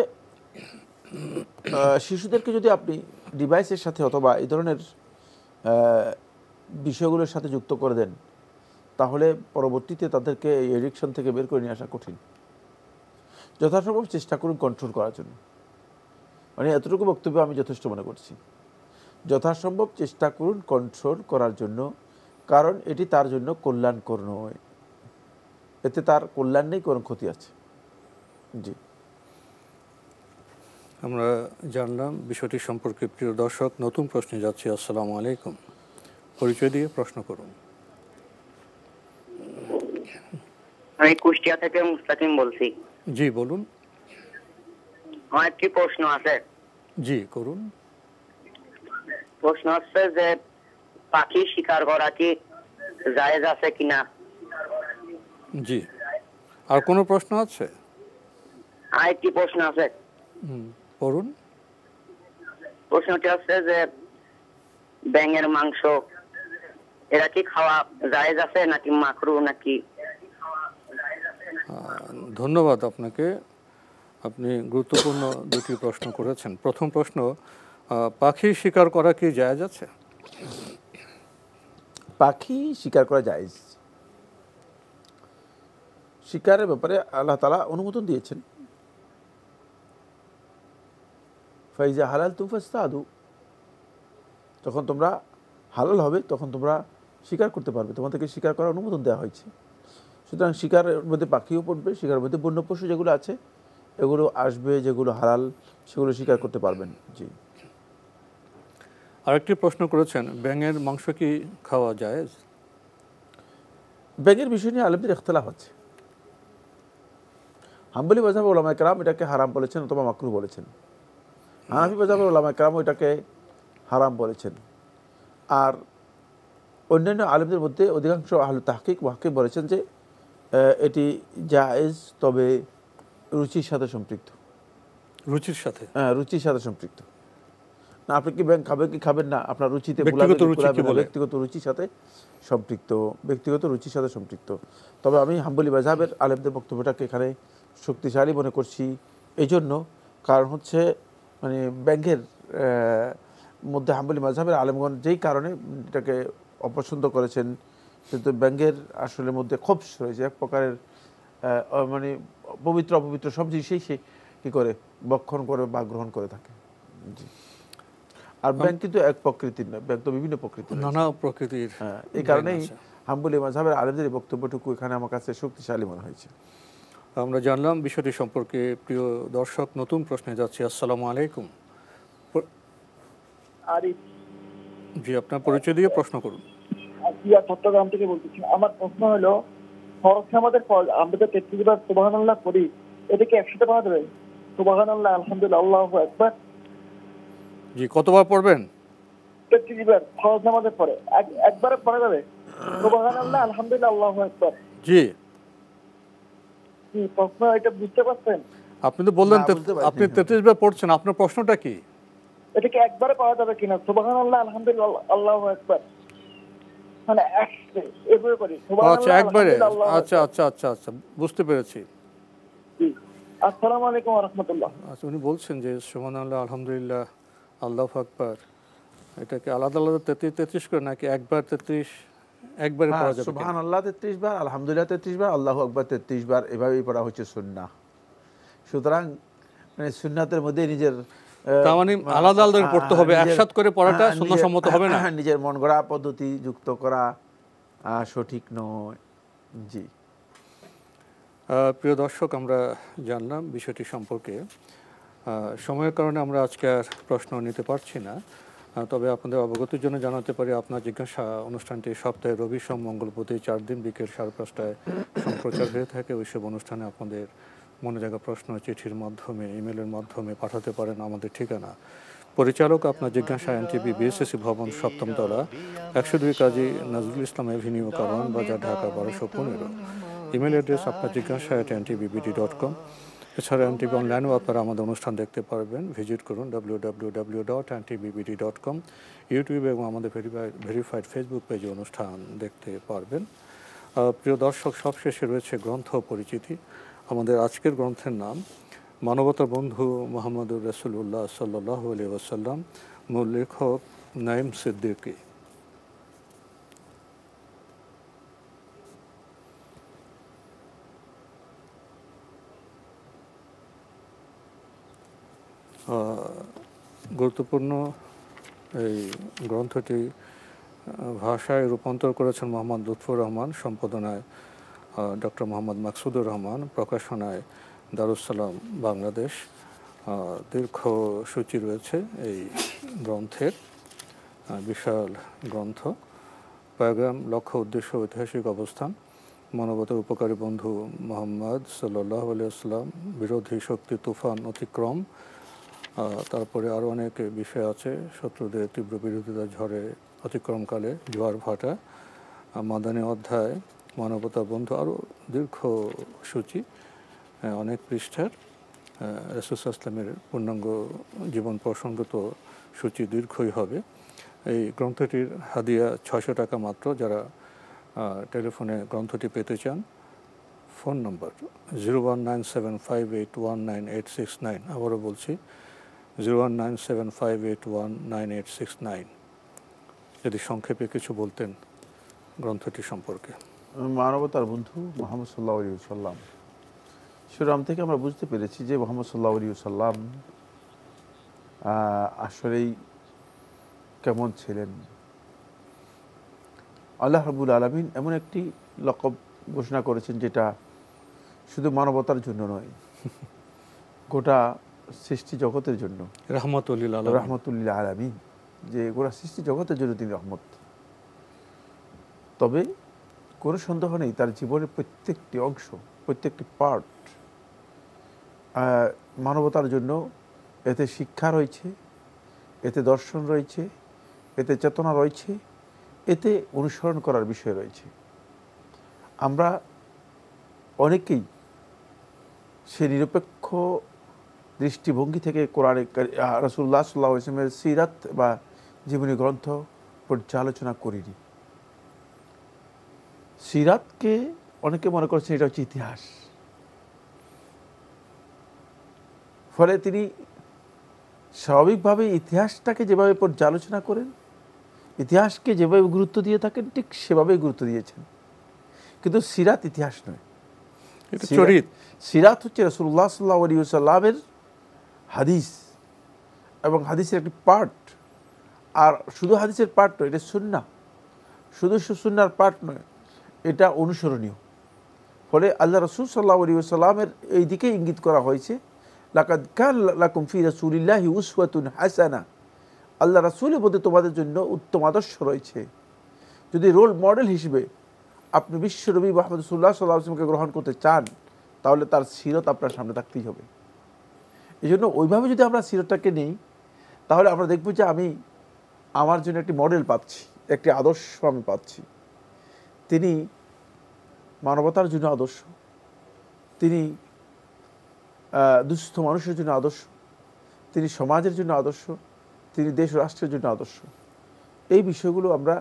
শিশুদেরকে যদি আপনি ডিভাইসের সাথে অথবা এই ধরনের বিষয়গুলোর সাথে যুক্ত করে দেন, তাহলে পরবর্তীতে তাদেরকে এই এডিকশন থেকে বের করে নিয়ে আসা কঠিন। যথাসম্ভব চেষ্টা করুন কন্ট্রোল করার জন্য। মানে এতটুকু বক্তব্য আমি যথেষ্ট মনে করছি। যথাসম্ভব চেষ্টা করুন কন্ট্রোল করার জন্য, কারণ এটি তার জন্য কল্যাণকর নয়, এতে তার কল্যাণ নেই, কোনো ক্ষতি আছে। জি, আমরা জানলাম বিষয়টি সম্পর্কে। প্রিয় দর্শক, নতুন প্রশ্নে যাচ্ছি। আসসালামু আলাইকুম, পরিচয় দিয়ে প্রশ্ন করুন। আমি কুষ্টিয়া থেকে মুস্তাকিম বলছি। জি বলুন। আমার একটি প্রশ্ন আছে। জি করুন। প্রশ্ন হচ্ছে যে পাখি শিকার করা কি জায়েজ আছে কিনা? জি, আর কোনো প্রশ্ন আছে? আরেকটি প্রশ্ন আছে। পড়ুন। প্রশ্নটি হচ্ছে যে ব্যাঙের মাংস এরা কি খাওয়া জায়েজ আছে নাকি মাকরু নাকি? ধন্যবাদ আপনাকে, আপনি গুরুত্বপূর্ণ দুটি প্রশ্ন করেছেন। প্রথম প্রশ্ন, পাখি শিকার করা কি জায়েজ আছে? পাখি শিকার করা জায়েজ। শিকারের ব্যাপারে আল্লাহ তাআলা অনুমোদন দিয়েছেন। ফাইজা হালাল তুফাস্তাদু, যখন তোমরা হালাল হবে তখন তোমরা শিকার করতে পারবে, তোমাদেরকে শিকার করার অনুমোদন দেওয়া হয়েছে। সুতরাং শিকারের মধ্যে পাখিও পড়বে, শিকারের মধ্যে বন্য পশু যেগুলো আছে এগুলো আসবে, যেগুলো হালাল সেগুলো শিকার করতে পারবেন। জি। আরেকটি প্রশ্ন করেছেন, ব্যাঙের মাংস কি খাওয়া জায়েজ? ব্যাঙের বিষয় নিয়ে আলেমদের ইখতিলাফ আছে। হাম্বলি মাযহাবের উলামায়ে কেরাম এটাকে হারাম বলেছেন অথবা মাকরুহ বলেছেন। হানাফি মাযহাবের উলামায়ে কেরাম এটাকে হারাম বলেছেন। আর অন্যান্য আলেমদের মধ্যে অধিকাংশ আহলে তাহকিক ওয়াকিব বলেছেন যে এটি জায়েজ, তবে রুচির সাথে সম্পৃক্ত। রুচির সাথে? হ্যাঁ, রুচির সাথে সম্পৃক্ত। না, আপনি কি ব্যাঙ খাবেন কি খাবেন না, আপনার রুচিতে ব্যক্তিগত রুচির সাথে সম্পৃক্ত, ব্যক্তিগত রুচির সাথে সম্পৃক্ত। তবে আমি হাম্বলি মাযহাবের আলেমদের বক্তব্যটাকে এখানে শক্তিশালী মনে করছি এই জন্য, কারণ হচ্ছে মানে ব্যাঙের মধ্যে হাম্বলি মাযহাবের আলেমগণ যেই কারণে এটাকে অপছন্দ করেছেন, কিন্তু ব্যাঙের আসলে মধ্যে খোবস রয়েছে, এক প্রকারের মানে পবিত্র অপবিত্র সব জিনিসেই সে কী করে বক্ষণ করে বা গ্রহণ করে থাকে। জি। আর ব্যাঙ কিন্তু এক প্রকৃতির নয়, ব্যাঙ তো বিভিন্ন প্রকৃতির, নানা প্রকৃতির। হ্যাঁ, এই কারণেই হাম্বলি মাযহাবের আলেমদের বক্তব্যটুকু এখানে আমার কাছে শক্তিশালী মনে হয়েছে। আমরা জানলাম বিষয়টি সম্পর্কে। প্রিয় দর্শক, নতুন প্রশ্নে যাচ্ছি। আসসালামু আলাইকুম। জি, আপনার পরিচয় দিয়ে প্রশ্ন করুন। চট্টগ্রাম থেকে বলতেছি। আমার প্রশ্ন হলো, ফরজ নামাজের পর আমরা তো 33 বার সুবহানাল্লাহ পড়ি, এটা কি 100টা পড়া যাবে? সুবহানাল্লাহ, আলহামদুলিল্লাহ, আল্লাহু আকবার। জি, কতবার পড়বেন? 33 বার ফরজ নামাজের পরে একবারে পড়া যাবে? সুবহানাল্লাহ, আলহামদুলিল্লাহ, আল্লাহু আকবার। জি। কি প্রশ্ন, এটা বুঝতে পারছেন? আপনি তো বললেন আপনি 33 বার পড়ছেন, আপনার প্রশ্নটা কি? এটা কি একবারে পড়া যাবে কিনা? সুবহানাল্লাহ, আলহামদুলিল্লাহ, আল্লাহু আকবার, মানে একবারে করি। আচ্ছা, একবারে। আচ্ছা আচ্ছা আচ্ছা আচ্ছা, বুঝতে পেরেছি। আসসালামু আলাইকুম ওয়া রাহমাতুল্লাহ। আচ্ছা, উনি বলছেন যে সুবহানাল্লাহ, আলহামদুলিল্লাহ, আল্লাহু আকবার, এটা কি আলাদা আলাদা 33 করে নাকি একবার 33 একবারে পড়া যাবে? সুবহানাল্লাহ 33 বার, আলহামদুলিল্লাহ 33 বার, আল্লাহু আকবার 33 বার, এভাবেই পড়া হচ্ছে সুন্নাহ। সুতরাং মানে সুন্নাতের মধ্যে নিজের তার মানে আলাদা আলাদা পড়তে হবে, একসাথে করে পড়াটা সুন্নাহসম্মত হবে না। নিজের মন গড়া পদ্ধতি যুক্ত করা সঠিক নয়। জি। প্রিয় দর্শক, আমরা জানলাম বিষয়টি সম্পর্কে। সময়ের কারণে আমরা আজকে আর প্রশ্ন নিতে পারছি না, তবে আপনাদের অবগতির জন্য জানাতে পারি আপনার জিজ্ঞাসা অনুষ্ঠানটি সপ্তাহে রবি সোম মঙ্গল প্রতি 4 দিন বিকেল 5:30টায় সম্প্রচার হয়ে থাকে। ওইসব অনুষ্ঠানে আপনাদের মনে জায়গা প্রশ্ন চিঠির মাধ্যমে, ইমেলের মাধ্যমে পাঠাতে পারেন আমাদের ঠিকানা। পরিচালক আপনার জিজ্ঞাসা, এনটিভি, বিএসএসি ভবন, 7ম তলা, 102 কাজী নজরুল ইসলাম এভিনিউ, কারওয়ান বাজার, ঢাকা 1215। ইমেল অ্যাড্রেস আপনার জিজ্ঞাসা @ntvbd.com। এছাড়া এনটিভি অনলাইনেও আপনারা আমাদের অনুষ্ঠান দেখতে পারবেন, ভিজিট করুন www.ntvbd.com। ইউটিউবে এবং আমাদের ভেরিফাইড ফেসবুক পেজে অনুষ্ঠান দেখতে পারবেন। প্রিয় দর্শক, সবশেষে রয়েছে গ্রন্থ পরিচিতি। আমাদের আজকের গ্রন্থের নাম মানবতা বন্ধু মুহাম্মদুর রাসূলুল্লাহ সাল্লাল্লাহু আলাইহি ওয়াসাল্লাম, মূল লেখক নাঈম সিদ্দিকী। গুরুত্বপূর্ণ এই গ্রন্থটি ভাষায় রূপান্তর করেছেন মোহাম্মদ লুৎফর রহমান, সম্পাদনায় ডক্টর মোহাম্মদ মাকসুদুর রহমান, প্রকাশনায় দারুস-সালাম বাংলাদেশ। দীর্ঘ সূচি রয়েছে এই গ্রন্থের, বিশাল গ্রন্থ। প্যারাগ্রাম, লক্ষ্য, উদ্দেশ্য, ঐতিহাসিক অবস্থান, মানবতার উপকারী বন্ধু মোহাম্মদ সাল্লাল্লাহু আলাইহি ওয়াসাল্লাম, বিরোধী শক্তি তুফান অতিক্রম, তারপরে আরও অনেক বিষয় আছে। শত্রুদের তীব্র বিরোধিতা ঝড়ে অতিক্রমকালে জোয়ার ভাটা, মাদানী অধ্যায়, মানবতা বন্ধু, আরও দীর্ঘ সূচি, অনেক পৃষ্ঠার। রাসূল সাল্লাল্লাহু আলাইহি ওয়াসাল্লামের পূর্ণাঙ্গ জীবন প্রসঙ্গত সূচি দীর্ঘই হবে। এই গ্রন্থটির হাদিয়া 600 টাকা মাত্র। যারা টেলিফোনে গ্রন্থটি পেতে চান, ফোন নম্বর 01975819869। আবারও বলছি 01975819869। যদি সংক্ষেপে কিছু বলতেন গ্রন্থটি সম্পর্কে। মানবতার বন্ধু মুহাম্মদ সাল্লাল্লাহু আলাইহি ওয়াসাল্লাম, শিরোনাম থেকে আমরা বুঝতে পেরেছি যে মুহাম্মদ সাল্লাল্লাহু আলাইহি ওয়াসাল্লাম আসলেই কেমন ছিলেন। আল্লাহ রাব্বুল আলামিন এমন একটি লকব ঘোষণা করেছেন যেটা শুধু মানবতার জন্য নয়, গোটা সৃষ্টি জগতের জন্য রাহমাতুল আলামিন, যে গোটা সৃষ্টি জগতের জন্য তিনি রহমত। তবে কোনো সন্দেহ নেই তার জীবনের প্রত্যেকটি অংশ, প্রত্যেকটি পার্ট মানবতার জন্য। এতে শিক্ষা রয়েছে, এতে দর্শন রয়েছে, এতে চেতনা রয়েছে, এতে অনুসরণ করার বিষয় রয়েছে। আমরা অনেকেই সে নিরপেক্ষ দৃষ্টিভঙ্গি থেকে কোরআনে রাসূলুল্লাহ সাল্লাল্লাহু আলাইহি ওয়াসাল্লামের সিরাত বা জীবনী গ্রন্থ পর্যালোচনা করিনি। সিরাতকে অনেকে মনে করছেন এটা হচ্ছে ইতিহাস, ফলে তিনি স্বাভাবিকভাবে ইতিহাসটাকে যেভাবে পর্যালোচনা করেন, ইতিহাসকে যেভাবে গুরুত্ব দিয়ে থাকেন, ঠিক সেভাবেই গুরুত্ব দিয়েছেন। কিন্তু সিরাত ইতিহাস নয়, সিরাত হচ্ছে রাসূলুল্লাহ সাল্লাল্লাহু আলাইহি ওয়াসাল্লামের হাদিস এবং হাদিসের একটি পার্ট। আর শুধু হাদিসের পার্ট নয়, এটা সুন্নাহ, শুধু সুন্নাহর পার্ট নয়, এটা অনুসরণীয়। ফলে আল্লাহ রাসূল সাল্লাল্লাহু আলাইহি ওয়াসাল্লামের এই দিকে ইঙ্গিত করা হয়েছে, লাকাদ কানা লাকুম ফি রাসূলিল্লাহি উসওয়াতুন হাসানা। আল্লাহ রাসূলের মধ্যে তোমাদের জন্য উত্তম আদর্শ রয়েছে। যদি রোল মডেল হিসেবে আপনি বিশ্বনবী মুহাম্মদ সাল্লাল্লাহু আলাইহি ওয়াসাল্লামকে গ্রহণ করতে চান, তাহলে তার সিরত আপনার সামনে থাকতেই হবে। এই জন্য ওইভাবে যদি আমরা সিরতটাকে নিই, তাহলে আমরা দেখব যে আমি আমার জন্য একটি মডেল পাচ্ছি, একটি আদর্শ আমি পাচ্ছি। তিনি মানবতার জন্য আদর্শ, তিনি দুস্থ মানুষের জন্য আদর্শ, তিনি সমাজের জন্য আদর্শ, তিনি দেশ ও রাষ্ট্রের জন্য আদর্শ। এই বিষয়গুলো আমরা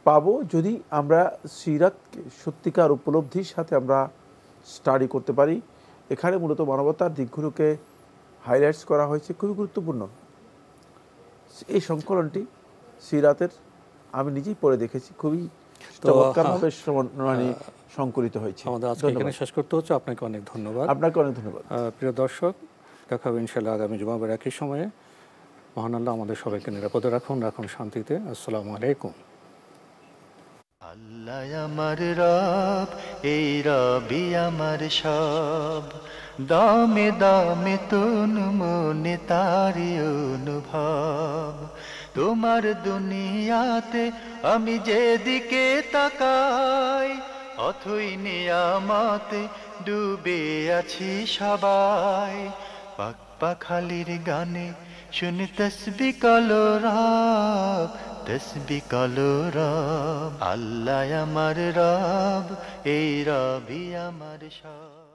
পাবো যদি আমরা সিরাতকে সত্যিকার উপলব্ধির সাথে আমরা স্টাডি করতে পারি। এখানে মূলত মানবতার দিকগুলোকে হাইলাইটস করা হয়েছে, খুবই গুরুত্বপূর্ণ। এই সংকলনটি সিরাতের আমি নিজেই পড়ে দেখেছি, খুবই চমৎকারভাবে সংকলিত হয়েছে। আমাদের আজকে এখানে শেষ করতে হচ্ছে। আপনাকে অনেক ধন্যবাদ। আপনাকে অনেক ধন্যবাদ। প্রিয় দর্শক, দেখা হবে ইনশাআল্লাহ আগামী জুমাবার একই সময়ে। মহান আল্লাহ আমাদের সবাইকে নিরাপদে রাখুন, রাখুন শান্তিতে। আসসালামু আলাইকুম। আল্লাহ আমার রব, এই রবি আমার সব, দামে দামে তুন মনে তারি অনুভব। তোমার দুনিয়াতে আমি যেদিকে তাকাই, অথই নিয়ামতে ডুবে আছি সবাই। পাক পাখালির গানে শুনি তসবিহ কালো রব, তসবিহ কালো রব। আল্লাহ আমার রব, এই রবি আমার সব।